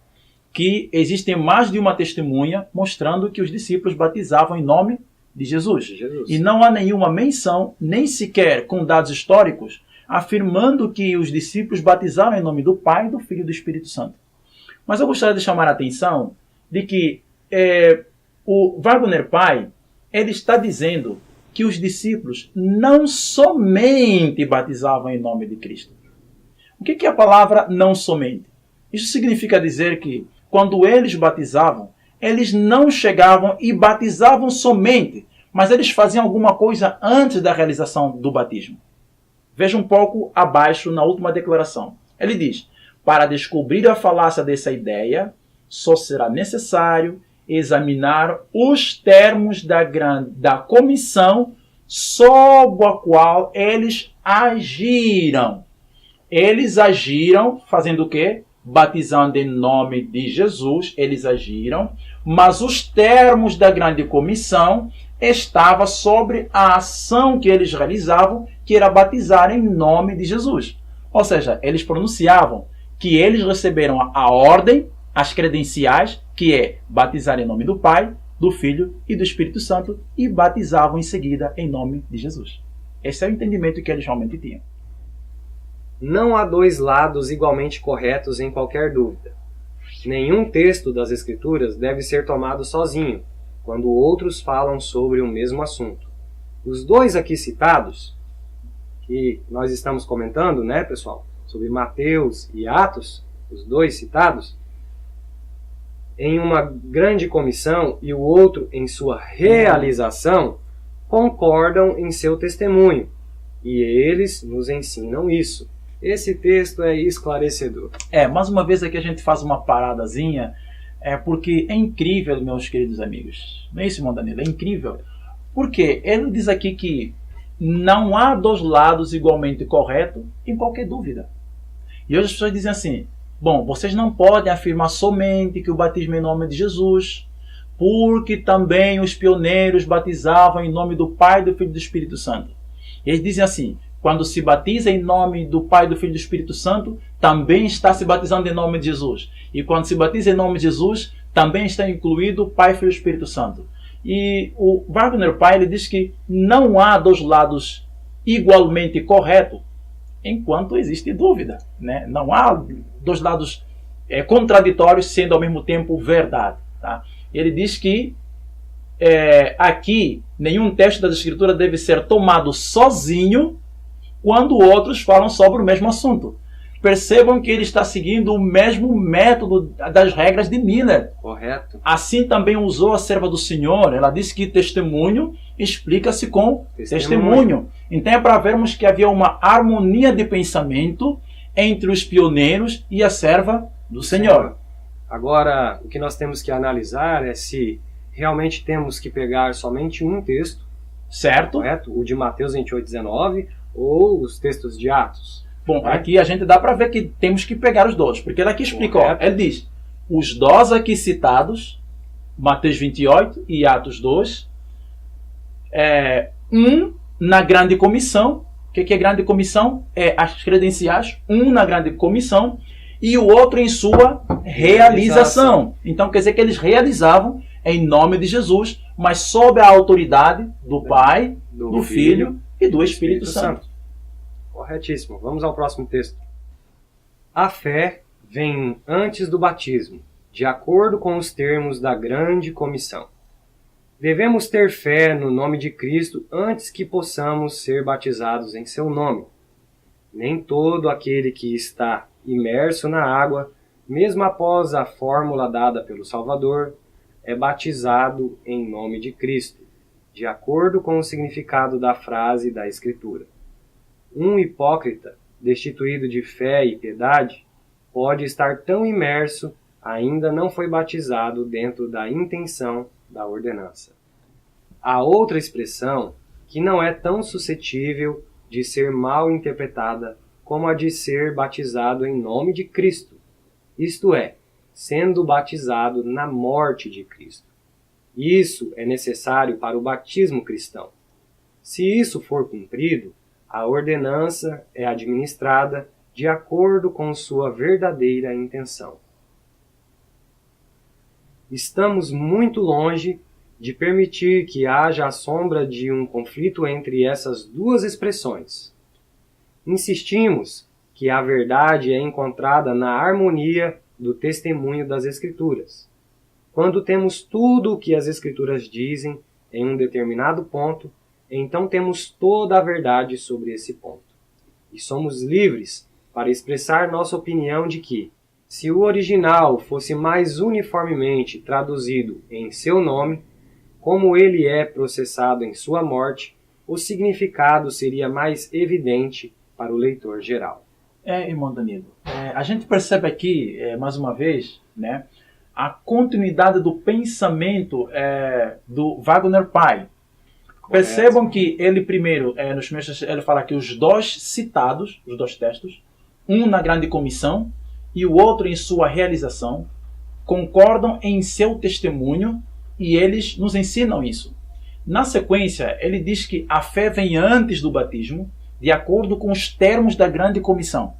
[SPEAKER 2] que existem mais de uma testemunha mostrando que os discípulos batizavam em nome de Jesus. E não há nenhuma menção, nem sequer com dados históricos, afirmando que os discípulos batizaram em nome do Pai, do Filho e do Espírito Santo. Mas eu gostaria de chamar a atenção de que o Wagner pai, ele está dizendo que os discípulos não somente batizavam em nome de Cristo. O que é a palavra não somente? Isso significa dizer que quando eles batizavam, eles não chegavam e batizavam somente, mas eles faziam alguma coisa antes da realização do batismo. Veja um pouco abaixo na última declaração. Ele diz, para descobrir a falácia dessa ideia, só será necessário examinar os termos da comissão sob a qual eles agiram. Eles agiram fazendo o quê? Batizando em nome de Jesus, eles agiram, mas os termos da grande comissão estavam sobre a ação que eles realizavam, que era batizar em nome de Jesus. Ou seja, eles pronunciavam que eles receberam a ordem, as credenciais, que é batizar em nome do Pai, do Filho e do Espírito Santo, e batizavam em seguida em nome de Jesus. Esse é o entendimento que eles realmente tinham.
[SPEAKER 1] Não há dois lados igualmente corretos em qualquer dúvida. Nenhum texto das Escrituras deve ser tomado sozinho, quando outros falam sobre o mesmo assunto. Os dois aqui citados, que nós estamos comentando, né, pessoal, sobre Mateus e Atos, os dois citados, em uma grande comissão e o outro em sua realização, concordam em seu testemunho, e eles nos ensinam isso. Esse texto é esclarecedor.
[SPEAKER 2] Mais uma vez aqui a gente faz uma paradazinha, porque é incrível, meus queridos amigos. Não é isso, irmão Danilo? É incrível. Porque ele diz aqui que não há dois lados igualmente corretos em qualquer dúvida. E hoje as pessoas dizem assim, bom, vocês não podem afirmar somente que o batismo é em nome de Jesus, porque também os pioneiros batizavam em nome do Pai, do Filho e do Espírito Santo. E eles dizem assim, quando se batiza em nome do Pai, do Filho e do Espírito Santo, também está se batizando em nome de Jesus. E quando se batiza em nome de Jesus, também está incluído o Pai, Filho e Espírito Santo. E o Wagner pai, ele diz que não há dois lados igualmente corretos, enquanto existe dúvida, né? Não há dois lados contraditórios, sendo ao mesmo tempo verdade. Tá? Ele diz que aqui nenhum texto das Escrituras deve ser tomado sozinho quando outros falam sobre o mesmo assunto. Percebam que ele está seguindo o mesmo método das regras de Miller.
[SPEAKER 1] Correto.
[SPEAKER 2] Assim também usou a serva do Senhor. Ela disse que testemunho explica-se com testemunho. Então é para vermos que havia uma harmonia de pensamento entre os pioneiros e a serva do Senhor.
[SPEAKER 1] Agora, o que nós temos que analisar é se realmente temos que pegar somente um texto,
[SPEAKER 2] certo?
[SPEAKER 1] Correto? O de Mateus 28:19 ou os textos de Atos.
[SPEAKER 2] Bom, aqui a gente dá para ver que temos que pegar os dois, porque ele aqui explica, ele diz, os dois aqui citados, Mateus 28 e Atos 2, um na grande comissão O que é grande comissão? É as credenciais, um na grande comissão e o outro em sua realização. Então quer dizer que eles realizavam em nome de Jesus, mas sob a autoridade do Pai, do Filho e do Espírito Santo.
[SPEAKER 1] Corretíssimo. Vamos ao próximo texto. A fé vem antes do batismo, de acordo com os termos da grande comissão. Devemos ter fé no nome de Cristo antes que possamos ser batizados em seu nome. Nem todo aquele que está imerso na água, mesmo após a fórmula dada pelo Salvador, é batizado em nome de Cristo, de acordo com o significado da frase da Escritura. Um hipócrita, destituído de fé e piedade, pode estar tão imerso, ainda não foi batizado dentro da intenção da ordenança. Há outra expressão que não é tão suscetível de ser mal interpretada como a de ser batizado em nome de Cristo, isto é, sendo batizado na morte de Cristo. Isso é necessário para o batismo cristão. Se isso for cumprido, a ordenança é administrada de acordo com sua verdadeira intenção. Estamos muito longe de permitir que haja a sombra de um conflito entre essas duas expressões. Insistimos que a verdade é encontrada na harmonia do testemunho das Escrituras. Quando temos tudo o que as Escrituras dizem em um determinado ponto, então temos toda a verdade sobre esse ponto. E somos livres para expressar nossa opinião de que, se o original fosse mais uniformemente traduzido em seu nome, como ele é processado em sua morte, o significado seria mais evidente para o leitor geral.
[SPEAKER 2] Irmão Danilo, a gente percebe aqui, mais uma vez, né, a continuidade do pensamento do Wagner Pai. Percebam que ele primeiro, nos primeiros, ele fala que os dois citados, os dois textos, um na grande comissão e o outro em sua realização, concordam em seu testemunho e eles nos ensinam isso. Na sequência, ele diz que a fé vem antes do batismo, de acordo com os termos da grande comissão.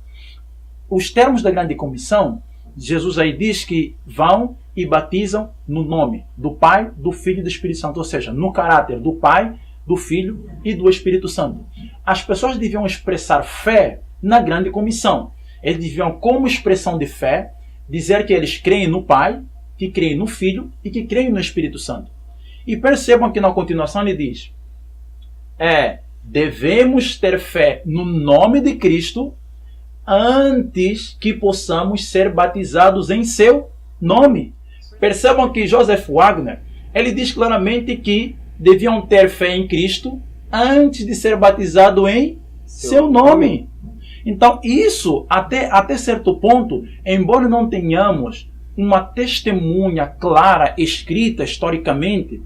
[SPEAKER 2] Os termos da grande comissão, Jesus aí diz que vão e batizam no nome do Pai, do Filho e do Espírito Santo, ou seja, no caráter do Pai, do Filho e do Espírito Santo. As pessoas deviam expressar fé na grande comissão. Eles deviam, como expressão de fé, dizer que eles creem no Pai, que creem no Filho e que creem no Espírito Santo. E percebam que na continuação ele diz, devemos ter fé no nome de Cristo antes que possamos ser batizados em seu nome. Percebam que Joseph Wagner, ele diz claramente que deviam ter fé em Cristo antes de ser batizado em seu nome. Então isso, até certo ponto, embora não tenhamos uma testemunha clara, escrita historicamente,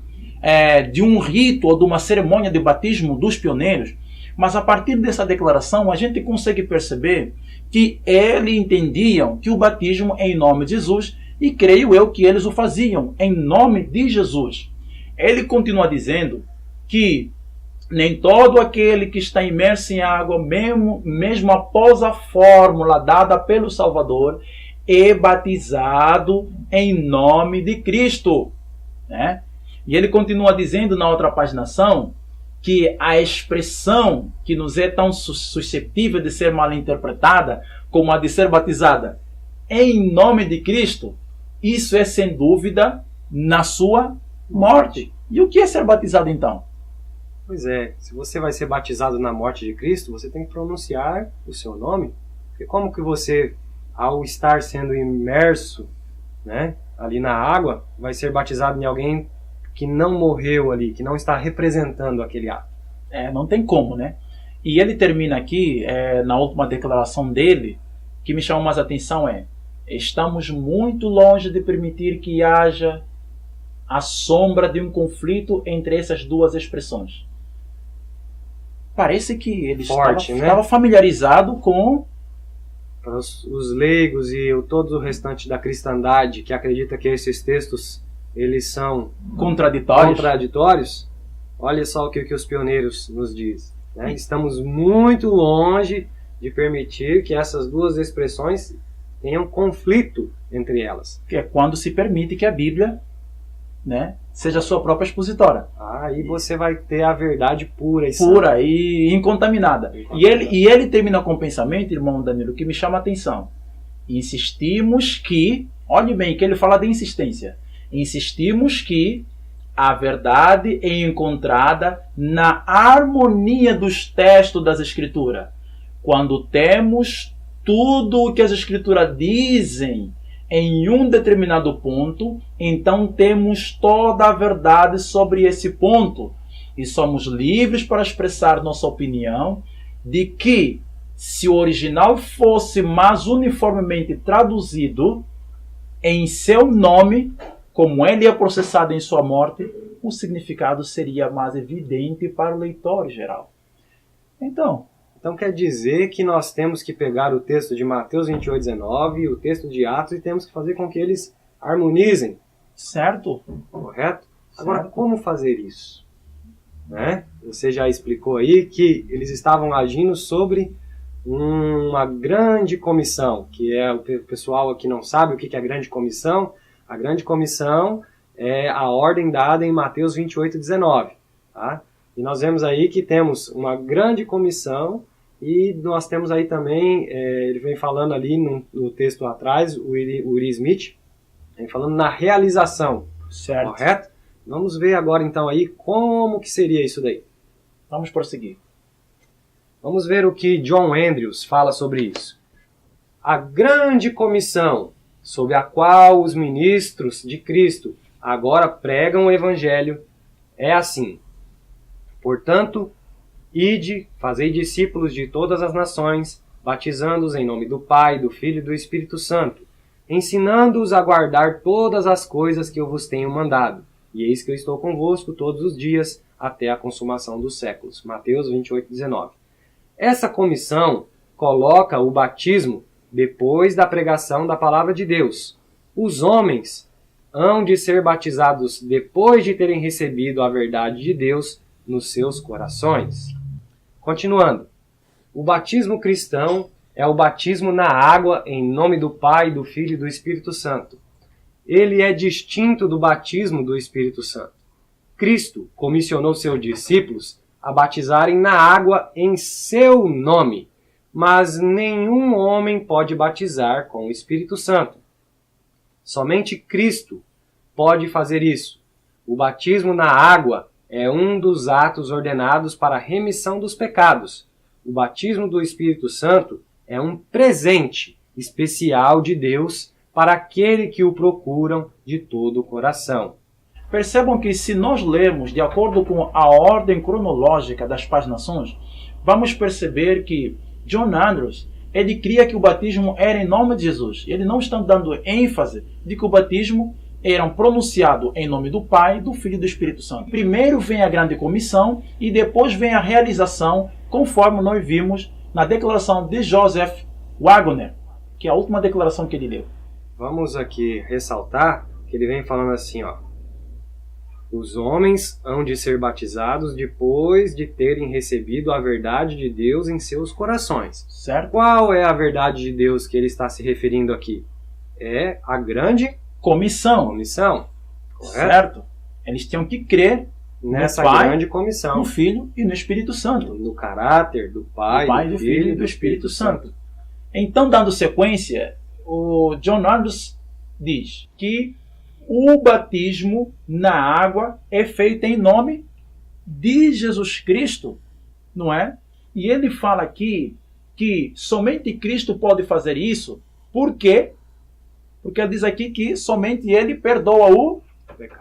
[SPEAKER 2] de um rito ou de uma cerimônia de batismo dos pioneiros, mas a partir dessa declaração a gente consegue perceber que eles entendiam que o batismo é em nome de Jesus e creio eu que eles o faziam em nome de Jesus. Ele continua dizendo que nem todo aquele que está imerso em água, mesmo após a fórmula dada pelo Salvador, é batizado em nome de Cristo, né? E ele continua dizendo na outra paginação que a expressão que nos é tão suscetível de ser mal interpretada como a de ser batizada em nome de Cristo, isso é sem dúvida na sua morte. E o que é ser batizado então?
[SPEAKER 1] Pois é, se você vai ser batizado na morte de Cristo, você tem que pronunciar o seu nome. Porque como que você, ao estar sendo imerso, né, ali na água, vai ser batizado em alguém que não morreu ali, que não está representando aquele ato?
[SPEAKER 2] Não tem como, né? E ele termina aqui, na última declaração dele, que me chama mais atenção estamos muito longe de permitir que haja a sombra de um conflito entre essas duas expressões. Parece que ele estava familiarizado com...
[SPEAKER 1] Para os leigos e todo o restante da cristandade que acredita que esses textos eles são
[SPEAKER 2] contraditórios,
[SPEAKER 1] olha só o que os pioneiros nos dizem. né? Estamos muito longe de permitir que essas duas expressões tenham conflito entre elas.
[SPEAKER 2] Que é quando se permite que a Bíblia, né, seja a sua própria expositora.
[SPEAKER 1] Aí você vai ter a verdade pura
[SPEAKER 2] e incontaminada. E ele termina com o pensamento, irmão Danilo, que me chama a atenção. Insistimos que, olhe bem, que ele fala de insistência. Insistimos que a verdade é encontrada na harmonia dos textos das Escrituras. Quando temos tudo o que as Escrituras dizem em um determinado ponto, então temos toda a verdade sobre esse ponto. E somos livres para expressar nossa opinião de que, se o original fosse mais uniformemente traduzido em seu nome, como ele é processado em sua morte, o significado seria mais evidente para o leitor geral. Então
[SPEAKER 1] quer dizer que nós temos que pegar o texto de Mateus 28:19 e o texto de Atos e temos que fazer com que eles harmonizem.
[SPEAKER 2] Certo.
[SPEAKER 1] Correto? Agora, como fazer isso? Né? Você já explicou aí que eles estavam agindo sobre uma grande comissão, que é o pessoal aqui não sabe o que é a grande comissão. A grande comissão é a ordem dada em Mateus 28:19. Tá? E nós vemos aí que temos uma grande comissão e nós temos aí também, ele vem falando ali no texto atrás, o Uri Smith, vem falando na realização.
[SPEAKER 2] Certo.
[SPEAKER 1] Correto? Vamos ver agora então aí como que seria isso daí.
[SPEAKER 2] Vamos prosseguir.
[SPEAKER 1] Vamos ver o que John Andrews fala sobre isso. A grande comissão sob a qual os ministros de Cristo agora pregam o Evangelho é assim: portanto, ide, fazei discípulos de todas as nações, batizando-os em nome do Pai, do Filho e do Espírito Santo, ensinando-os a guardar todas as coisas que eu vos tenho mandado. E eis que eu estou convosco todos os dias, até a consumação dos séculos. Mateus 28:19. Essa comissão coloca o batismo depois da pregação da palavra de Deus. Os homens hão de ser batizados depois de terem recebido a verdade de Deus nos seus corações. Continuando, o batismo cristão é o batismo na água em nome do Pai, do Filho e do Espírito Santo. Ele é distinto do batismo do Espírito Santo. Cristo comissionou seus discípulos a batizarem na água em seu nome, mas nenhum homem pode batizar com o Espírito Santo. Somente Cristo pode fazer isso. O batismo na água é um dos atos ordenados para a remissão dos pecados. O batismo do Espírito Santo é um presente especial de Deus para aquele que o procuram de todo o coração.
[SPEAKER 2] Percebam que se nós lermos de acordo com a ordem cronológica das paginações, vamos perceber que John Andrews, ele cria que o batismo era em nome de Jesus. Ele não está dando ênfase de que o batismo era pronunciado em nome do Pai, do Filho e do Espírito Santo. Primeiro vem a grande comissão e depois vem a realização, conforme nós vimos na declaração de Joseph Wagner, que é a última declaração que ele deu.
[SPEAKER 1] Vamos aqui ressaltar que ele vem falando assim, ó: os homens hão de ser batizados depois de terem recebido a verdade de Deus em seus corações.
[SPEAKER 2] Certo?
[SPEAKER 1] Qual é a verdade de Deus que ele está se referindo aqui? É a grande
[SPEAKER 2] comissão.
[SPEAKER 1] Correto?
[SPEAKER 2] Certo? Eles tinham que crer
[SPEAKER 1] nessa
[SPEAKER 2] no Pai,
[SPEAKER 1] grande comissão,
[SPEAKER 2] no Filho e no Espírito Santo.
[SPEAKER 1] No caráter do Pai,
[SPEAKER 2] do Filho e do Espírito Santo. Então, dando sequência, o John Andrews diz que o batismo na água é feito em nome de Jesus Cristo, não é? E ele fala aqui que somente Cristo pode fazer isso. Por quê? Porque ele diz aqui que somente ele perdoa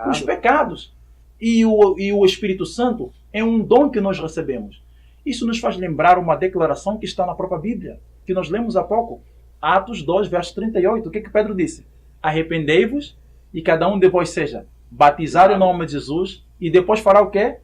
[SPEAKER 2] os pecados. E o Espírito Santo é um dom que nós recebemos. Isso nos faz lembrar uma declaração que está na própria Bíblia, que nós lemos há pouco. Atos 2, verso 38. O que Pedro disse? Arrependei-vos e cada um de vós seja batizado em nome de Jesus, e depois fará o quê?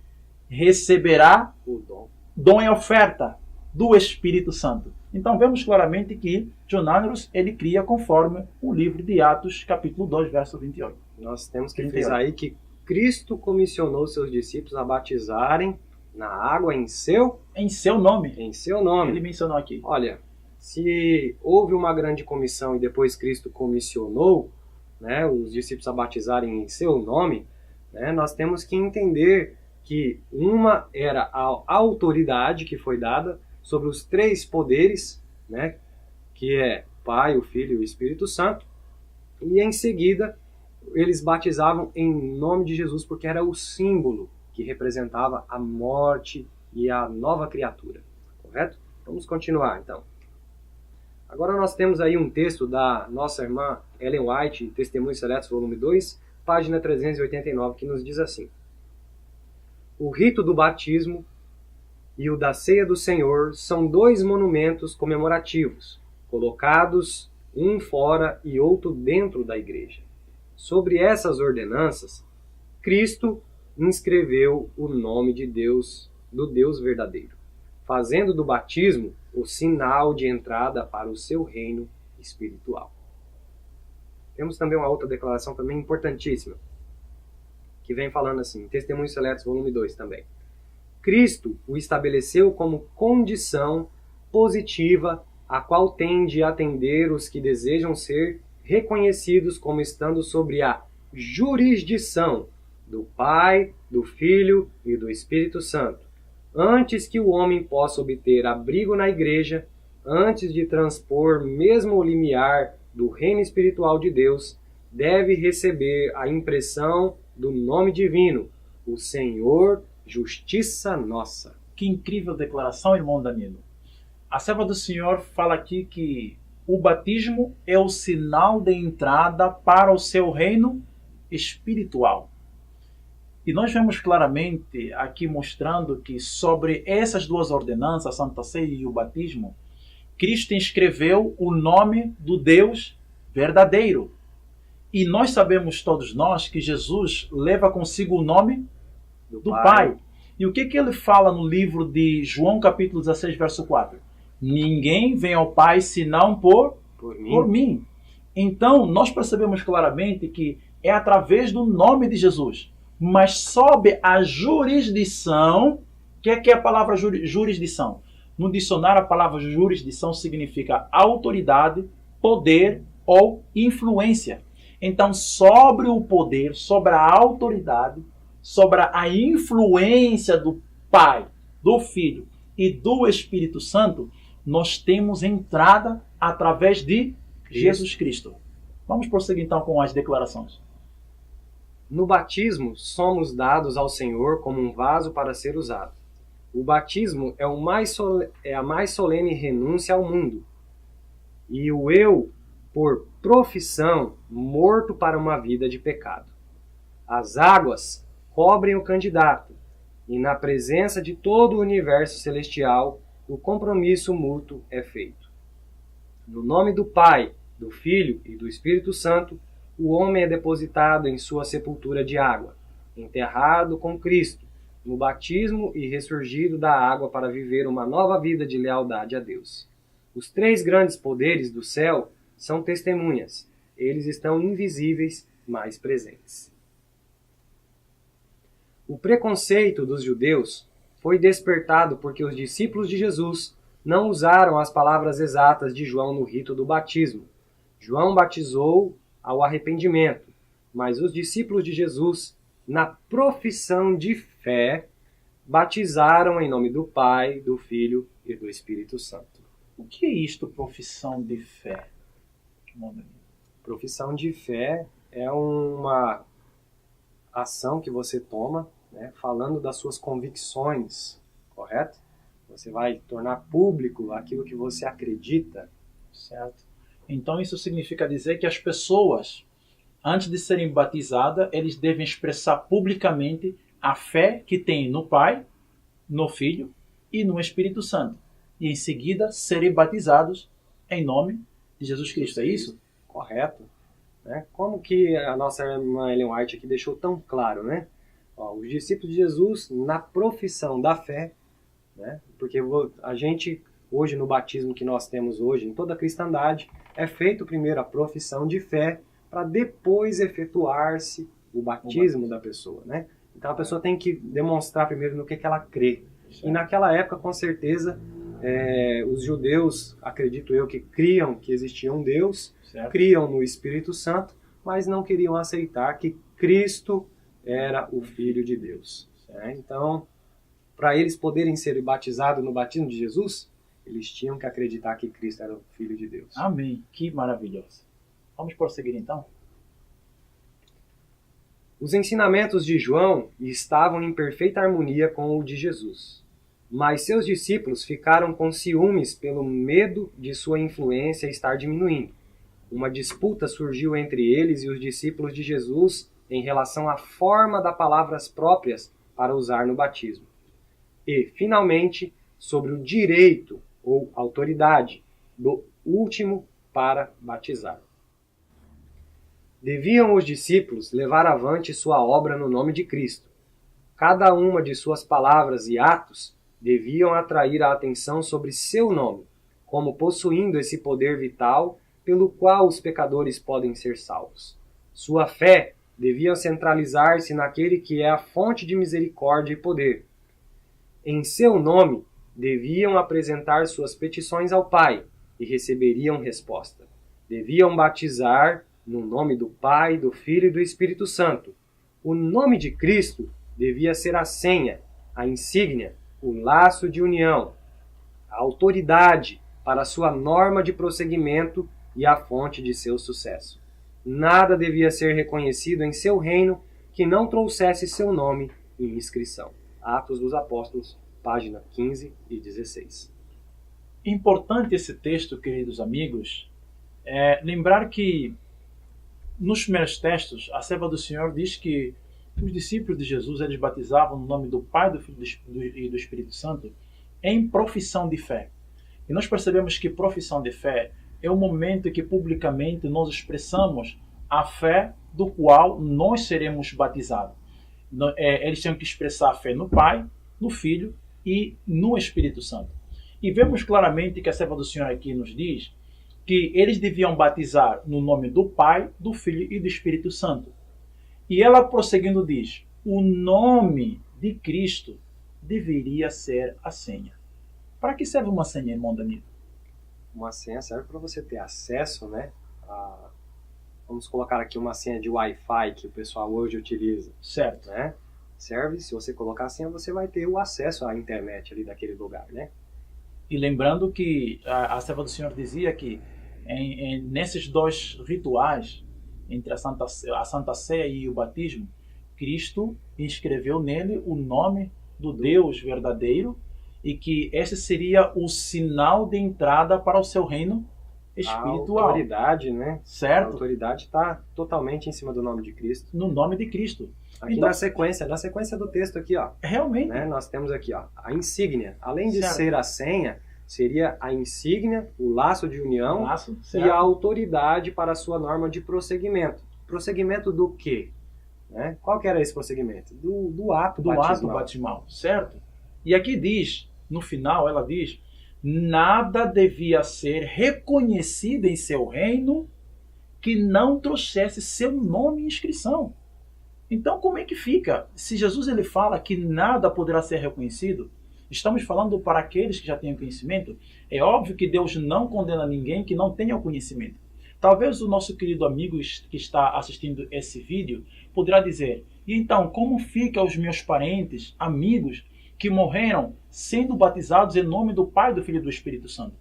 [SPEAKER 2] Receberá o dom e oferta do Espírito Santo. Então vemos claramente que John Andrews, ele cria conforme o livro de Atos, capítulo 2, verso 28.
[SPEAKER 1] Nós temos que frisar aí que Cristo comissionou seus discípulos a batizarem na água
[SPEAKER 2] Em seu nome.
[SPEAKER 1] em seu nome.
[SPEAKER 2] Ele mencionou aqui.
[SPEAKER 1] Olha, se houve uma grande comissão e depois Cristo comissionou, né, os discípulos a batizarem em seu nome, né, nós temos que entender que uma era a autoridade que foi dada sobre os três poderes, né, que é o Pai, o Filho e o Espírito Santo, e em seguida eles batizavam em nome de Jesus porque era o símbolo que representava a morte e a nova criatura, correto? Vamos continuar então. Agora nós temos aí um texto da nossa irmã Ellen White, Testemunhos Seletos, volume 2, página 389, que nos diz assim: o rito do batismo e o da ceia do Senhor são dois monumentos comemorativos, colocados um fora e outro dentro da igreja. Sobre essas ordenanças, Cristo inscreveu o nome de Deus, do Deus verdadeiro, fazendo do batismo o sinal de entrada para o seu reino espiritual. Temos também uma outra declaração também importantíssima, que vem falando assim, Testemunhos Seletos, volume 2 também. Cristo o estabeleceu como condição positiva a qual tem de atender os que desejam ser reconhecidos como estando sobre a jurisdição do Pai, do Filho e do Espírito Santo. Antes que o homem possa obter abrigo na igreja, antes de transpor mesmo o limiar do reino espiritual de Deus, deve receber a impressão do nome divino, o Senhor, justiça nossa.
[SPEAKER 2] Que incrível declaração, irmão Danilo. A serva do Senhor fala aqui que o batismo é o sinal de entrada para o seu reino espiritual. E nós vemos claramente aqui mostrando que sobre essas duas ordenanças, a Santa Ceia e o batismo, Cristo inscreveu o nome do Deus verdadeiro. E nós sabemos todos nós que Jesus leva consigo o nome do Pai. E o que ele fala no livro de João capítulo 16, verso 4? Ninguém vem ao Pai senão por mim. Então, nós percebemos claramente que é através do nome de Jesus, mas sob a jurisdição. O que é a palavra jurisdição? No dicionário, a palavra jurisdição significa autoridade, poder ou influência. Então, sobre o poder, sobre a autoridade, sobre a influência do Pai, do Filho e do Espírito Santo, nós temos entrada através de Jesus Cristo. Vamos prosseguir então com as declarações.
[SPEAKER 1] No batismo, somos dados ao Senhor como um vaso para ser usado. O batismo é a mais solene renúncia ao mundo. E o eu, por profissão, morto para uma vida de pecado. As águas cobrem o candidato, e na presença de todo o universo celestial, o compromisso mútuo é feito. No nome do Pai, do Filho e do Espírito Santo, o homem é depositado em sua sepultura de água, enterrado com Cristo, no batismo e ressurgido da água para viver uma nova vida de lealdade a Deus. Os três grandes poderes do céu são testemunhas. Eles estão invisíveis, mas presentes. O preconceito dos judeus foi despertado porque os discípulos de Jesus não usaram as palavras exatas de João no rito do batismo. João batizou ao arrependimento, mas os discípulos de Jesus, na profissão de fé, batizaram em nome do Pai, do Filho e do Espírito Santo.
[SPEAKER 2] O que é isto, profissão de fé?
[SPEAKER 1] Profissão de fé é uma ação que você toma, né, falando das suas convicções, correto? Você vai tornar público aquilo que você acredita.
[SPEAKER 2] Certo. Então isso significa dizer que as pessoas, antes de serem batizadas, eles devem expressar publicamente a fé que têm no Pai, no Filho e no Espírito Santo. E em seguida serem batizados em nome de Jesus Cristo. É isso?
[SPEAKER 1] Correto. Né? Como que a nossa irmã Ellen White aqui deixou tão claro, né? Ó, os discípulos de Jesus, na profissão da fé, né? Porque a gente, hoje no batismo que nós temos hoje, em toda a cristandade, é feito primeiro a profissão de fé, para depois efetuar-se o batismo da pessoa, né? Então a pessoa tem que demonstrar primeiro no que ela crê. E naquela época, com certeza, os judeus, acredito eu, que criam que existia um Deus,
[SPEAKER 2] Certo.
[SPEAKER 1] criam no Espírito Santo, mas não queriam aceitar que Cristo era o Filho de Deus. Né? Então, para eles poderem ser batizados no batismo de Jesus, eles tinham que acreditar que Cristo era o Filho de Deus.
[SPEAKER 2] Amém. Que maravilhoso. Vamos prosseguir então?
[SPEAKER 1] Os ensinamentos de João estavam em perfeita harmonia com o de Jesus, mas seus discípulos ficaram com ciúmes pelo medo de sua influência estar diminuindo. Uma disputa surgiu entre eles e os discípulos de Jesus em relação à forma das palavras próprias para usar no batismo. E, finalmente, sobre o direito ou autoridade do último para batizar. Deviam os discípulos levar avante sua obra no nome de Cristo. Cada uma de suas palavras e atos deviam atrair a atenção sobre seu nome, como possuindo esse poder vital pelo qual os pecadores podem ser salvos. Sua fé devia centralizar-se naquele que é a fonte de misericórdia e poder. Em seu nome, deviam apresentar suas petições ao Pai e receberiam resposta. Deviam batizar no nome do Pai, do Filho e do Espírito Santo. O nome de Cristo devia ser a senha, a insígnia, o laço de união, a autoridade para sua norma de prosseguimento e a fonte de seu sucesso. Nada devia ser reconhecido em seu reino que não trouxesse seu nome em inscrição. Atos dos Apóstolos, página 15 e 16.
[SPEAKER 2] Importante esse texto, queridos amigos, lembrar que nos primeiros textos, a serva do Senhor diz que os discípulos de Jesus eles batizavam no nome do Pai, do Filho e do Espírito Santo em profissão de fé. E nós percebemos que profissão de fé é o momento em que publicamente nós expressamos a fé do qual nós seremos batizados. Eles tinham que expressar a fé no Pai, no Filho e no Espírito Santo. E vemos claramente que a serva do Senhor aqui nos diz que eles deviam batizar no nome do Pai, do Filho e do Espírito Santo. E ela, prosseguindo, diz: o nome de Cristo deveria ser a senha. Para que serve uma senha, irmão Danilo?
[SPEAKER 1] Uma senha serve para você ter acesso, né? Vamos colocar aqui uma senha de Wi-Fi que o pessoal hoje utiliza.
[SPEAKER 2] Certo.
[SPEAKER 1] Né? Serve, se você colocar a senha, você vai ter o acesso à internet ali daquele lugar, né?
[SPEAKER 2] E lembrando que a serva do Senhor dizia que nesses dois rituais, entre a Santa Ceia e o batismo, Cristo inscreveu nele o nome do Deus verdadeiro e que esse seria o sinal de entrada para o seu reino espiritual.
[SPEAKER 1] A autoridade, né?
[SPEAKER 2] Certo?
[SPEAKER 1] A autoridade está totalmente em cima do nome de Cristo.
[SPEAKER 2] No nome de Cristo.
[SPEAKER 1] Aqui
[SPEAKER 2] então,
[SPEAKER 1] na sequência do texto aqui, ó.
[SPEAKER 2] Realmente.
[SPEAKER 1] Né, nós temos aqui, ó, a insígnia. Além de
[SPEAKER 2] Certo.
[SPEAKER 1] ser a senha, seria a insígnia, o laço de união e
[SPEAKER 2] certo.
[SPEAKER 1] a autoridade para a sua norma de prosseguimento. Prosseguimento do quê? Né? Qual que era esse prosseguimento? Do ato
[SPEAKER 2] batismal. Certo? E aqui diz, no final, ela diz: nada devia ser reconhecido em seu reino que não trouxesse seu nome em inscrição. Então, como é que fica? Se Jesus ele fala que nada poderá ser reconhecido, estamos falando para aqueles que já têm conhecimento. É óbvio que Deus não condena ninguém que não tenha o conhecimento. Talvez o nosso querido amigo que está assistindo esse vídeo poderá dizer: e então, como fica os meus parentes, amigos, que morreram sendo batizados em nome do Pai, do Filho e do Espírito Santo?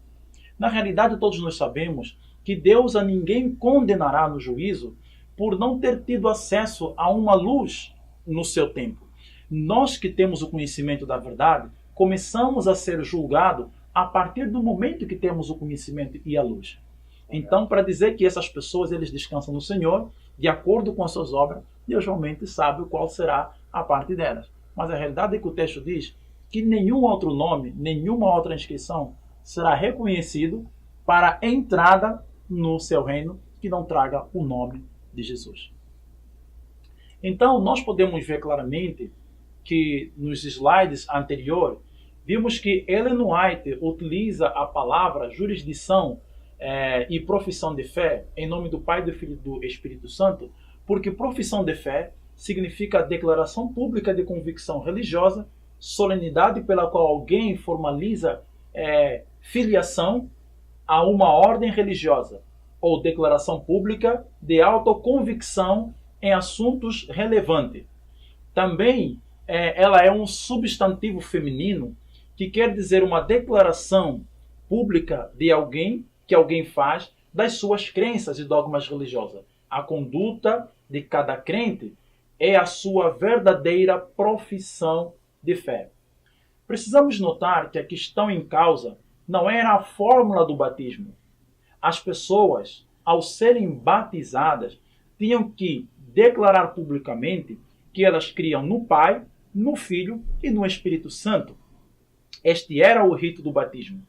[SPEAKER 2] Na realidade, todos nós sabemos que Deus a ninguém condenará no juízo por não ter tido acesso a uma luz no seu tempo. Nós que temos o conhecimento da verdade, começamos a ser julgados a partir do momento que temos o conhecimento e a luz. Então, para dizer que essas pessoas eles descansam no Senhor, de acordo com as suas obras, Deus realmente sabe qual será a parte delas. Mas a realidade é que o texto diz que nenhum outro nome, nenhuma outra inscrição será reconhecido para a entrada no seu reino que não traga o nome de Jesus. Então, nós podemos ver claramente que nos slides anteriores, vimos que Ellen White utiliza a palavra jurisdição e profissão de fé em nome do Pai, do Filho e do Espírito Santo, porque profissão de fé significa declaração pública de convicção religiosa, solenidade pela qual alguém formaliza filiação a uma ordem religiosa, ou declaração pública de autoconvicção em assuntos relevantes. Também ela é um substantivo feminino que quer dizer uma declaração pública de alguém, que alguém faz, das suas crenças e dogmas religiosos. A conduta de cada crente é a sua verdadeira profissão de fé. Precisamos notar que a questão em causa não era a fórmula do batismo. As pessoas, ao serem batizadas, tinham que declarar publicamente que elas criam no Pai, no Filho e no Espírito Santo. Este era o rito do batismo.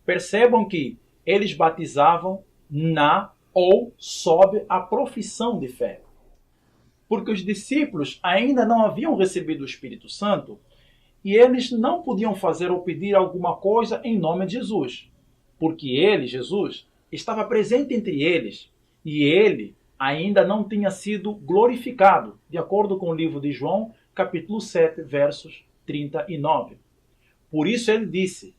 [SPEAKER 2] Percebam que eles batizavam na ou sob a profissão de fé. Porque os discípulos ainda não haviam recebido o Espírito Santo e eles não podiam fazer ou pedir alguma coisa em nome de Jesus. Porque ele, Jesus, estava presente entre eles e ele ainda não tinha sido glorificado, de acordo com o livro de João, capítulo 7, versos 39. Por isso ele disse: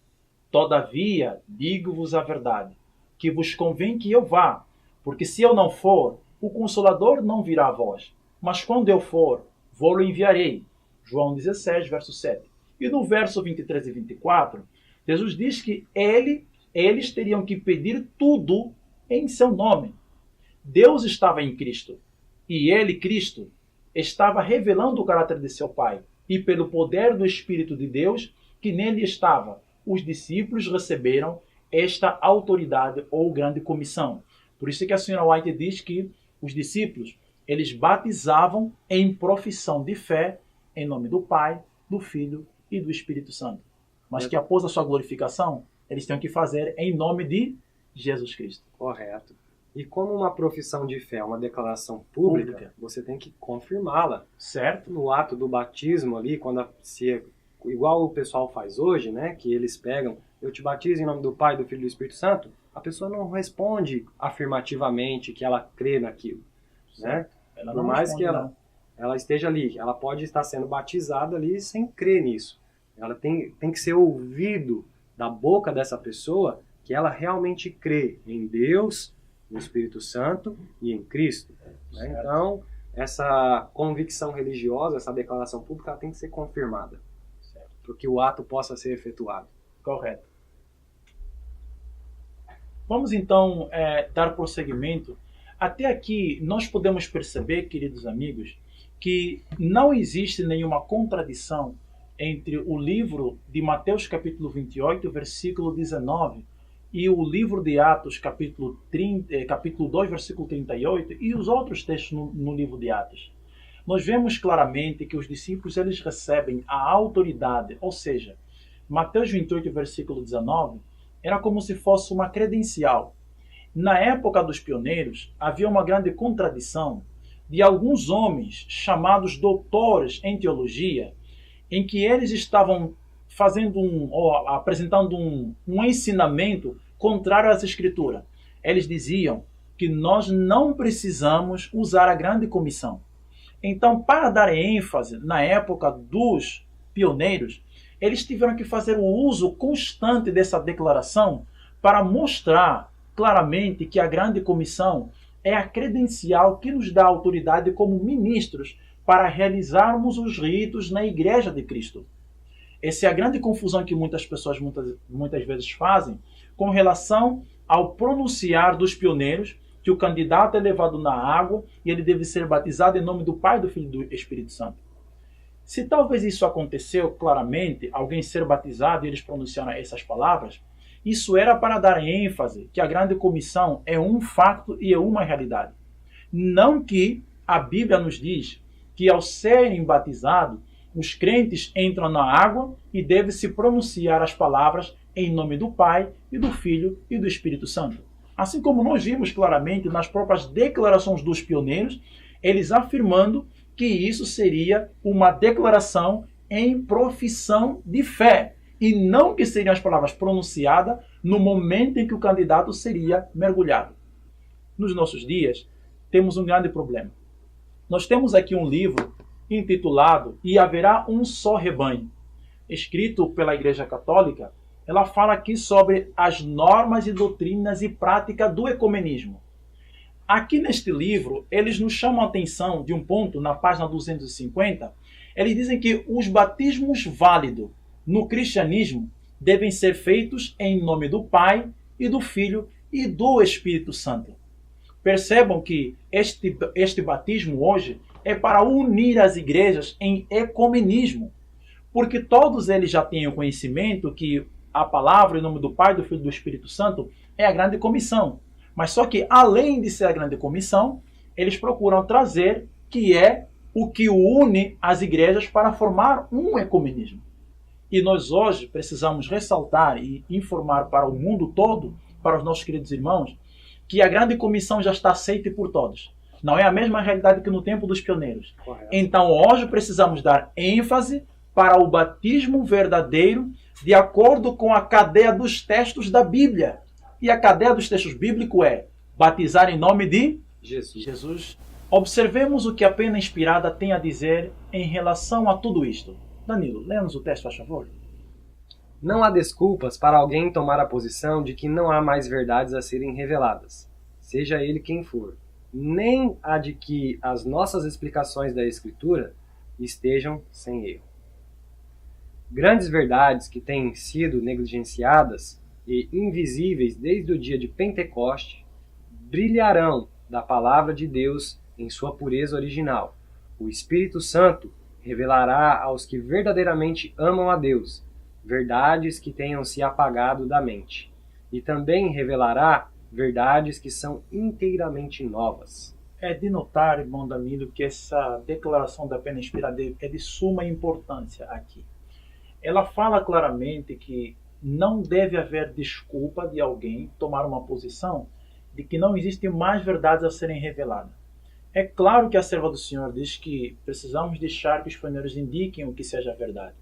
[SPEAKER 2] todavia, digo-vos a verdade, que vos convém que eu vá, porque se eu não for, o Consolador não virá a vós. Mas quando eu for, vou-lo enviarei. João 16, verso 7. E no verso 23 e 24, Jesus diz que eles teriam que pedir tudo em seu nome. Deus estava em Cristo. E ele, Cristo, estava revelando o caráter de seu Pai. E pelo poder do Espírito de Deus, que nele estava, os discípulos receberam esta autoridade ou grande comissão. Por isso que a senhora White diz que os discípulos, eles batizavam em profissão de fé em nome do Pai, do Filho e do Espírito Santo. Mas que após a sua glorificação, eles têm que fazer em nome de Jesus Cristo.
[SPEAKER 1] Correto. E como uma profissão de fé é uma declaração pública, você tem que confirmá-la.
[SPEAKER 2] Certo?
[SPEAKER 1] No ato do batismo ali, igual o pessoal faz hoje, né, que eles pegam, eu te batizo em nome do Pai, do Filho e do Espírito Santo, a pessoa não responde afirmativamente que ela crê naquilo. Né? Por mais que ela esteja ali, ela pode estar sendo batizada ali sem crer nisso. Ela tem que ser ouvido da boca dessa pessoa que ela realmente crê em Deus, no Espírito Santo e em Cristo. Né? Então, essa convicção religiosa, essa declaração pública, ela tem que ser confirmada, para que o ato possa ser efetuado.
[SPEAKER 2] Correto. Vamos então dar prosseguimento. Até aqui nós podemos perceber, queridos amigos, que não existe nenhuma contradição entre o livro de Mateus capítulo 28, versículo 19, e o livro de Atos capítulo 2, versículo 38, e os outros textos no livro de Atos. Nós vemos claramente que os discípulos eles recebem a autoridade, ou seja, Mateus 28, versículo 19, era como se fosse uma credencial. Na época dos pioneiros, havia uma grande contradição de alguns homens chamados doutores em teologia, em que eles estavam apresentando um ensinamento contrário às Escrituras. Eles diziam que nós não precisamos usar a grande comissão. Então, para dar ênfase na época dos pioneiros, eles tiveram que fazer o uso constante dessa declaração para mostrar claramente que a grande comissão é a credencial que nos dá autoridade como ministros para realizarmos os ritos na Igreja de Cristo. Essa é a grande confusão que muitas pessoas muitas vezes fazem com relação ao pronunciar dos pioneiros que o candidato é levado na água e ele deve ser batizado em nome do Pai, do Filho e do Espírito Santo. Se talvez isso aconteceu claramente, alguém ser batizado e eles pronunciaram essas palavras, isso era para dar ênfase que a grande comissão é um fato e é uma realidade. Não que a Bíblia nos diz que ao serem batizados, os crentes entram na água e devem se pronunciar as palavras em nome do Pai e do Filho e do Espírito Santo. Assim como nós vimos claramente nas próprias declarações dos pioneiros, eles afirmando que isso seria uma declaração em profissão de fé, e não que seriam as palavras pronunciadas no momento em que o candidato seria mergulhado. Nos nossos dias, temos um grande problema. Nós temos aqui um livro intitulado E Haverá um Só Rebanho, escrito pela Igreja Católica. Ela fala aqui sobre as normas e doutrinas e prática do ecumenismo. Aqui neste livro, eles nos chamam a atenção de um ponto, na página 250, eles dizem que os batismos válidos no cristianismo devem ser feitos em nome do Pai e do Filho e do Espírito Santo. Percebam que este batismo hoje é para unir as igrejas em ecumenismo, porque todos eles já têm o conhecimento que a palavra em nome do Pai, do Filho e do Espírito Santo é a grande comissão. Mas só que, além de ser a grande comissão, eles procuram trazer que é o que une as igrejas para formar um ecumenismo. E nós hoje precisamos ressaltar e informar para o mundo todo, para os nossos queridos irmãos, que a grande comissão já está aceita por todos. Não é a mesma realidade que no tempo dos pioneiros. Correto. Então hoje precisamos dar ênfase para o batismo verdadeiro de acordo com a cadeia dos textos da Bíblia. E a cadeia dos textos bíblicos é batizar em nome de Jesus. Observemos o que a pena inspirada tem a dizer em relação a tudo isto. Danilo, lê-nos o texto, por favor.
[SPEAKER 1] Não há desculpas para alguém tomar a posição de que não há mais verdades a serem reveladas, seja ele quem for, nem a de que as nossas explicações da Escritura estejam sem erro. Grandes verdades que têm sido negligenciadas e invisíveis desde o dia de Pentecoste brilharão da palavra de Deus em sua pureza original. O Espírito Santo revelará aos que verdadeiramente amam a Deus verdades que tenham se apagado da mente, e também revelará verdades que são inteiramente novas.
[SPEAKER 2] É de notar, irmão Danilo, que essa declaração da pena inspirada é de suma importância aqui. Ela fala claramente que não deve haver desculpa de alguém tomar uma posição de que não existem mais verdades a serem reveladas. É claro que a serva do Senhor diz que precisamos deixar que os pioneiros indiquem o que seja verdade.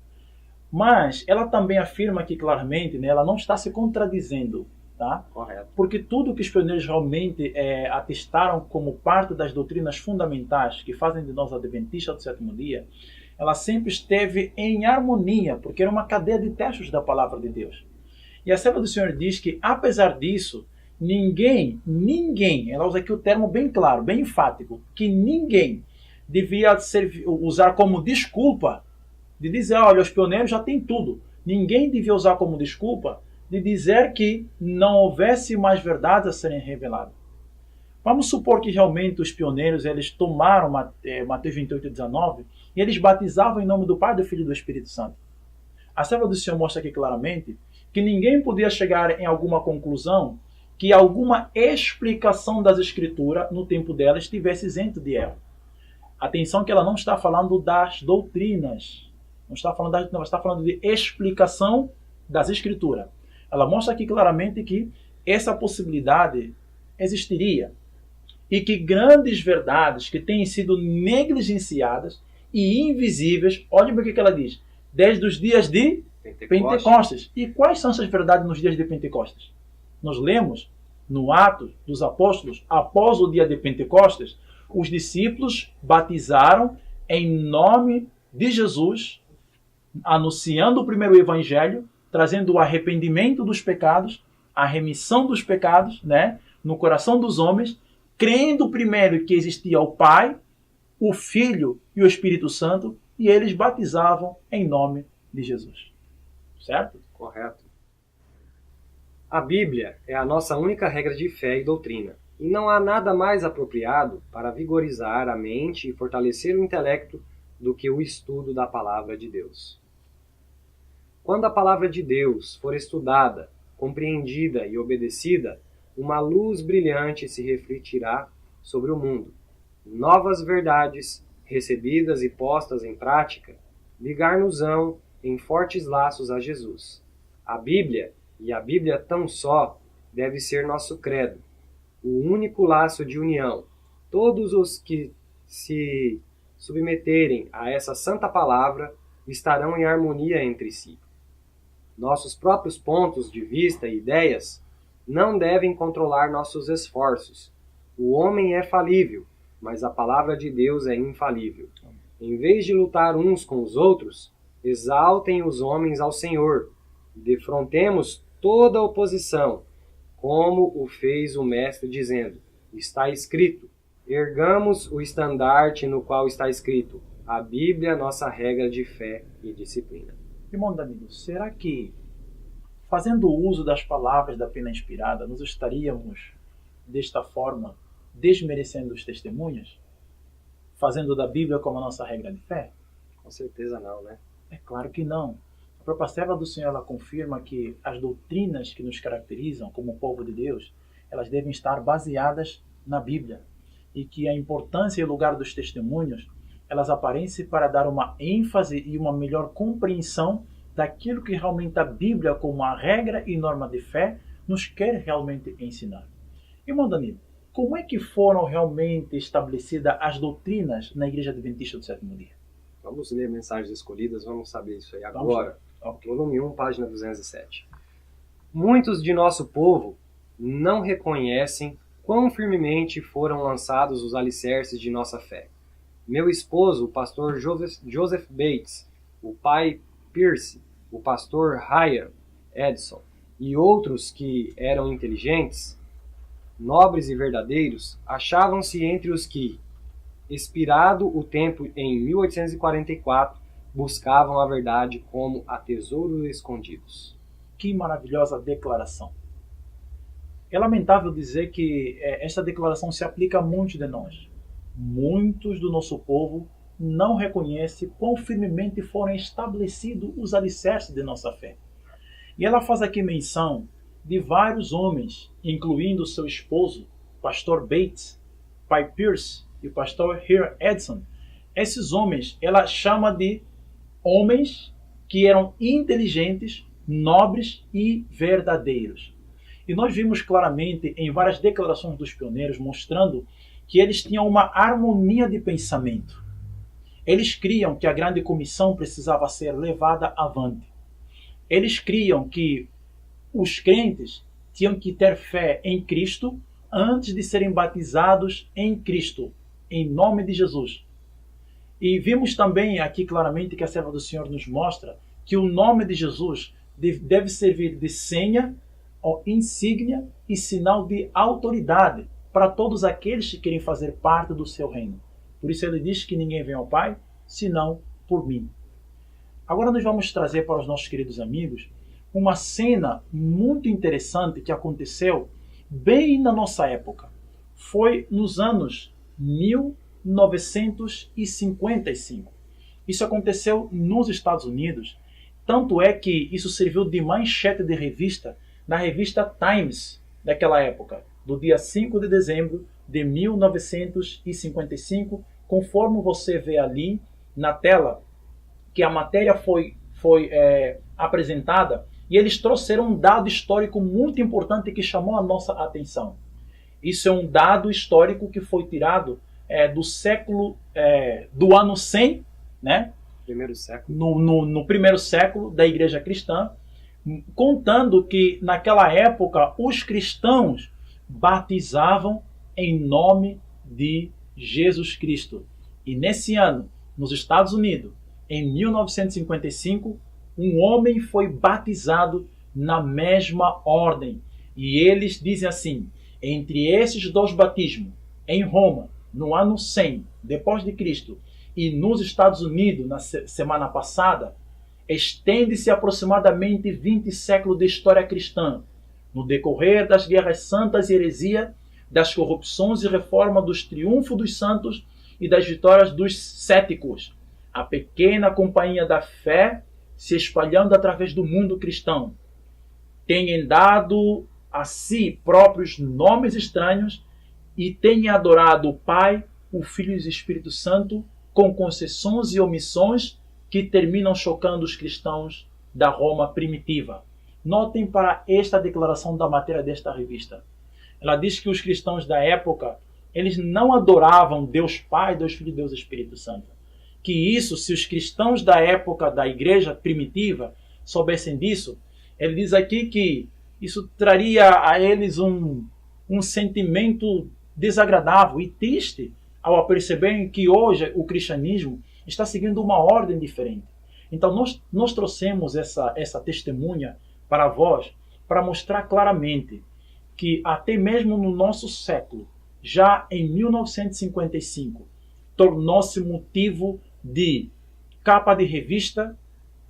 [SPEAKER 2] Mas ela também afirma aqui claramente, né, ela não está se contradizendo, tá?
[SPEAKER 1] Correto.
[SPEAKER 2] Porque tudo que os pioneiros realmente atestaram como parte das doutrinas fundamentais que fazem de nós adventistas do sétimo dia, ela sempre esteve em harmonia, porque era uma cadeia de textos da palavra de Deus. E a serva do Senhor diz que, apesar disso, ninguém, ela usa aqui o termo bem claro, bem enfático, que ninguém devia usar como desculpa de dizer, olha, os pioneiros já têm tudo. Ninguém devia usar como desculpa de dizer que não houvesse mais verdades a serem reveladas. Vamos supor que realmente os pioneiros eles tomaram Mateus 28:19 e eles batizavam em nome do Pai, do Filho e do Espírito Santo. A serva do Senhor mostra aqui claramente que ninguém podia chegar em alguma conclusão que alguma explicação das Escrituras no tempo dela estivesse isento de erro. Atenção que ela não está falando das doutrinas, não está falando de explicação das Escrituras. Ela mostra aqui claramente que essa possibilidade existiria e que grandes verdades que têm sido negligenciadas e invisíveis, olhem para o que ela diz, desde os dias de Pentecostes. E quais são essas verdades nos dias de Pentecostes? Nós lemos no Atos dos Apóstolos, após o dia de Pentecostes, os discípulos batizaram em nome de Jesus, anunciando o primeiro evangelho, trazendo o arrependimento dos pecados, a remissão dos pecados, né, no coração dos homens, crendo primeiro que existia o Pai, o Filho e o Espírito Santo, e eles batizavam em nome de Jesus. Certo?
[SPEAKER 1] Correto. A Bíblia é a nossa única regra de fé e doutrina, e não há nada mais apropriado para vigorizar a mente e fortalecer o intelecto do que o estudo da Palavra de Deus. Quando a Palavra de Deus for estudada, compreendida e obedecida, uma luz brilhante se refletirá sobre o mundo. Novas verdades, recebidas e postas em prática, ligar-nos-ão em fortes laços a Jesus. A Bíblia, e a Bíblia tão só, deve ser nosso credo, o único laço de união. Todos os que se submeterem a essa santa palavra estarão em harmonia entre si. Nossos próprios pontos de vista e ideias não devem controlar nossos esforços. O homem é falível, mas a palavra de Deus é infalível. Em vez de lutar uns com os outros, exaltem os homens ao Senhor. Defrontemos toda oposição, como o fez o Mestre, dizendo: está escrito. Ergamos o estandarte no qual está escrito: a Bíblia, nossa regra de fé e disciplina.
[SPEAKER 2] Irmão Danilo, será que, fazendo uso das palavras da pena inspirada, nós estaríamos, desta forma, desmerecendo os testemunhas? Fazendo da Bíblia como a nossa regra de fé?
[SPEAKER 1] Com certeza não, né?
[SPEAKER 2] É claro que não. A própria serva do Senhor, ela confirma que as doutrinas que nos caracterizam como povo de Deus, elas devem estar baseadas na Bíblia. E que a importância e o lugar dos testemunhos, elas aparecem para dar uma ênfase e uma melhor compreensão daquilo que realmente a Bíblia, como a regra e norma de fé, nos quer realmente ensinar. Irmão Danilo, como é que foram realmente estabelecidas as doutrinas na Igreja Adventista do Sétimo Dia?
[SPEAKER 1] Vamos ler Mensagens Escolhidas, vamos saber isso aí agora. Volume 1, página 207. Muitos de nosso povo não reconhecem quão firmemente foram lançados os alicerces de nossa fé. Meu esposo, o pastor Joseph Bates, o pai Pierce, o pastor Ryan Edson e outros que eram inteligentes, nobres e verdadeiros, achavam-se entre os que, expirado o tempo em 1844, buscavam a verdade como a tesouros escondidos.
[SPEAKER 2] Que maravilhosa declaração! É lamentável dizer que esta declaração se aplica a muitos de nós. Muitos do nosso povo não reconhecem quão firmemente foram estabelecidos os alicerces de nossa fé. E ela faz aqui menção de vários homens, incluindo seu esposo, pastor Bates, pai Pierce e o pastor Ryan Edson. Esses homens, ela chama de homens que eram inteligentes, nobres e verdadeiros. E nós vimos claramente em várias declarações dos pioneiros mostrando que eles tinham uma harmonia de pensamento. Eles criam que a grande comissão precisava ser levada avante. Eles criam que os crentes tinham que ter fé em Cristo antes de serem batizados em Cristo, em nome de Jesus. E vimos também aqui claramente que a serva do Senhor nos mostra que o nome de Jesus deve servir de senha, insígnia e sinal de autoridade para todos aqueles que querem fazer parte do seu reino. Por isso ele diz que ninguém vem ao Pai, senão por mim. Agora nós vamos trazer para os nossos queridos amigos uma cena muito interessante que aconteceu bem na nossa época. Foi nos anos 1955. Isso aconteceu nos Estados Unidos. Tanto é que isso serviu de manchete de revista na revista Times daquela época, do dia 5 de dezembro de 1955, conforme você vê ali na tela, que a matéria foi apresentada, e eles trouxeram um dado histórico muito importante que chamou a nossa atenção. Isso é um dado histórico que foi tirado do século, do ano 100, né?
[SPEAKER 1] Primeiro século.
[SPEAKER 2] No primeiro século da Igreja Cristã, contando que naquela época os cristãos batizavam em nome de Jesus Cristo. E nesse ano, nos Estados Unidos, em 1955, um homem foi batizado na mesma ordem. E eles dizem assim: entre esses dois batismos, em Roma, no ano 100 depois de Cristo, e nos Estados Unidos, na semana passada, estende-se aproximadamente 20 séculos de história cristã, no decorrer das guerras santas e heresia, das corrupções e reforma, dos triunfos dos santos e das vitórias dos céticos. A pequena companhia da fé se espalhando através do mundo cristão. Tenham dado a si próprios nomes estranhos e tenham adorado o Pai, o Filho e o Espírito Santo com concessões e omissões que terminam chocando os cristãos da Roma primitiva. Notem para esta declaração da matéria desta revista. Ela diz que os cristãos da época, eles não adoravam Deus Pai, Deus Filho e Deus Espírito Santo. Que isso, se os cristãos da época da igreja primitiva soubessem disso, ele diz aqui que isso traria a eles um sentimento desagradável e triste ao perceberem que hoje o cristianismo está seguindo uma ordem diferente. Então nós trouxemos essa testemunha para vós, para mostrar claramente que até mesmo no nosso século, já em 1955, tornou-se motivo de capa de revista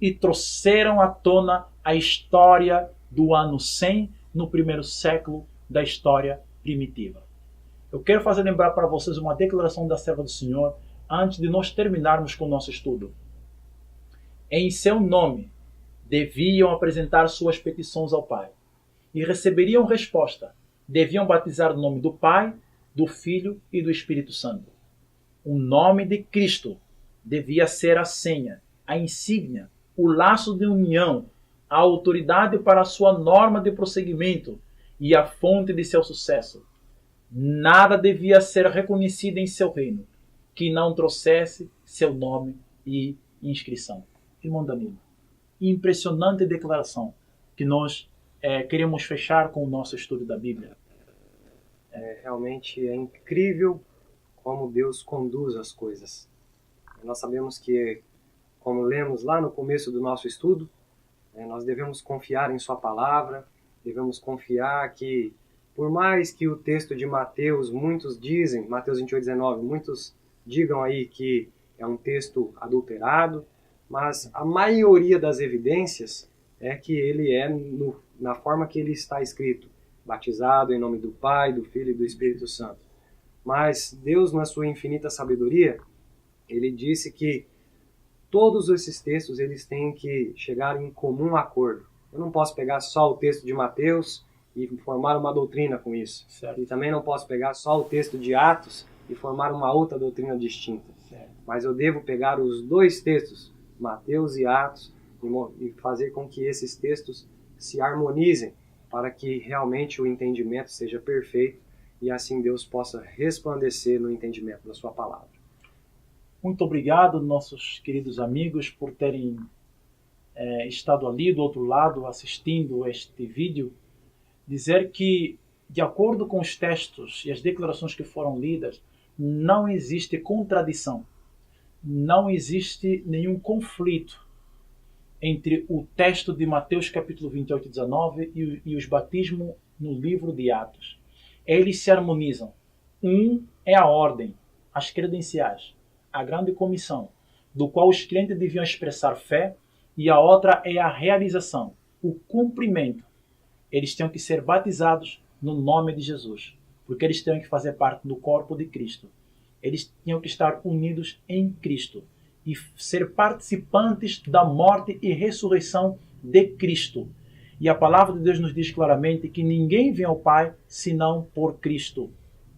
[SPEAKER 2] e trouxeram à tona a história do ano 100 no primeiro século da história primitiva. Eu quero fazer lembrar para vocês uma declaração da serva do Senhor antes de nós terminarmos com o nosso estudo. Em seu nome deviam apresentar suas petições ao Pai e receberiam resposta. Deviam batizar no nome do Pai, do Filho e do Espírito Santo. O nome de Cristo devia ser a senha, a insígnia, o laço de união, a autoridade para a sua norma de prosseguimento e a fonte de seu sucesso. Nada devia ser reconhecido em seu reino que não trouxesse seu nome e inscrição. Irmão Danilo, impressionante declaração que nós queremos fechar com o nosso estudo da Bíblia.
[SPEAKER 1] Realmente é incrível como Deus conduz as coisas. Nós sabemos que, como lemos lá no começo do nosso estudo, nós devemos confiar em sua palavra, devemos confiar que, por mais que o texto de Mateus, muitos dizem, Mateus 28:19, muitos digam aí que é um texto adulterado, mas a maioria das evidências é que ele é na forma que ele está escrito, batizado em nome do Pai, do Filho e do Espírito Santo. Mas Deus, na sua infinita sabedoria, ele disse que todos esses textos eles têm que chegar em comum acordo. Eu não posso pegar só o texto de Mateus e formar uma doutrina com isso.
[SPEAKER 2] Certo.
[SPEAKER 1] E também não posso pegar só o texto de Atos e formar uma outra doutrina distinta.
[SPEAKER 2] Certo.
[SPEAKER 1] Mas eu devo pegar os dois textos, Mateus e Atos, e fazer com que esses textos se harmonizem para que realmente o entendimento seja perfeito e assim Deus possa resplandecer no entendimento da sua palavra.
[SPEAKER 2] Muito obrigado, nossos queridos amigos, por terem estado ali do outro lado assistindo este vídeo. Dizer que, de acordo com os textos e as declarações que foram lidas, não existe contradição, não existe nenhum conflito entre o texto de Mateus capítulo 28:19 e os batismos no livro de Atos. Eles se harmonizam. Um é a ordem, as credenciais, a grande comissão, do qual os crentes deviam expressar fé, e a outra é a realização, o cumprimento. Eles têm que ser batizados no nome de Jesus, porque eles têm que fazer parte do corpo de Cristo. Eles tinham que estar unidos em Cristo e ser participantes da morte e ressurreição de Cristo. E a palavra de Deus nos diz claramente que ninguém vem ao Pai senão por Cristo.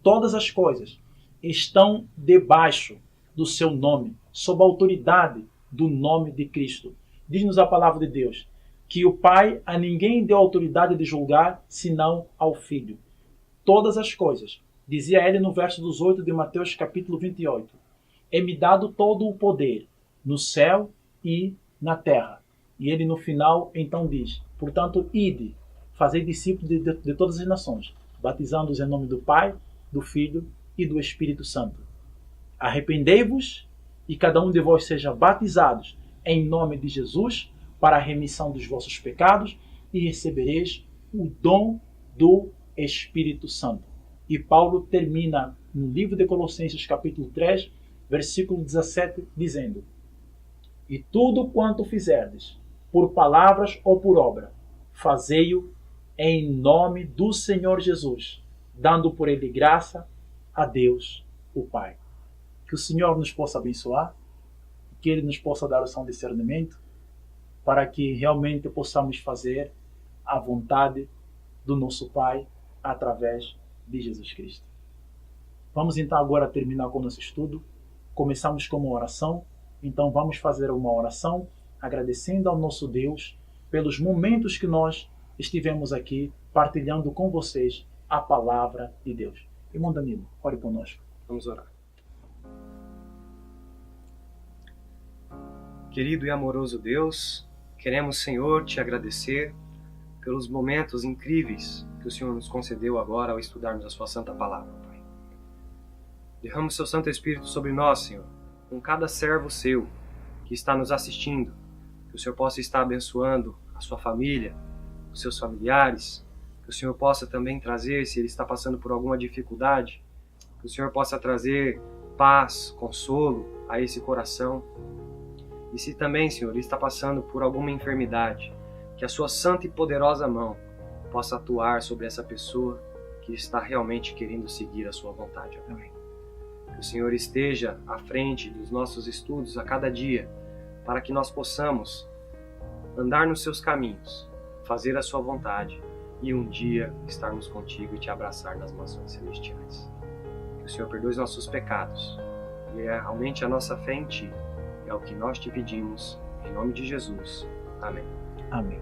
[SPEAKER 2] Todas as coisas estão debaixo do seu nome, sob a autoridade do nome de Cristo. Diz-nos a palavra de Deus que o Pai a ninguém deu autoridade de julgar senão ao Filho. Todas as coisas, dizia ele no verso 18 de Mateus capítulo 28, é-me dado todo o poder no céu e na terra. E ele no final então diz, portanto, ide, fazei discípulos de todas as nações, batizando-os em nome do Pai, do Filho e do Espírito Santo. Arrependei-vos e cada um de vós seja batizados em nome de Jesus para a remissão dos vossos pecados e recebereis o dom do Espírito Santo. E Paulo termina no livro de Colossenses capítulo 3, versículo 17, dizendo: e tudo quanto fizerdes, por palavras ou por obra, fazei-o em nome do Senhor Jesus, dando por ele graça a Deus, o Pai. Que o Senhor nos possa abençoar, que Ele nos possa dar o seu discernimento, para que realmente possamos fazer a vontade do nosso Pai através de Jesus Cristo. Vamos então agora terminar com o nosso estudo. Começamos com uma oração, então vamos fazer uma oração agradecendo ao nosso Deus pelos momentos que nós estivemos aqui partilhando com vocês a palavra de Deus. Irmão Danilo, ore conosco.
[SPEAKER 1] Vamos orar. Querido e amoroso Deus, queremos, Senhor, te agradecer pelos momentos incríveis que o Senhor nos concedeu agora ao estudarmos a sua santa palavra, Pai. Derrama o seu Santo Espírito sobre nós, Senhor, com cada servo seu que está nos assistindo. Que o Senhor possa estar abençoando a sua família, os seus familiares. Que o Senhor possa também trazer, se ele está passando por alguma dificuldade, que o Senhor possa trazer paz, consolo a esse coração. E se também, Senhor, ele está passando por alguma enfermidade, que a sua santa e poderosa mão possa atuar sobre essa pessoa que está realmente querendo seguir a sua vontade. Amém. Que o Senhor esteja à frente dos nossos estudos a cada dia, para que nós possamos andar nos seus caminhos, fazer a sua vontade e um dia estarmos contigo e te abraçar nas mansões celestiais. Que o Senhor perdoe os nossos pecados e aumente a nossa fé em Ti. É o que nós te pedimos, em nome de Jesus. Amém.
[SPEAKER 2] Amém.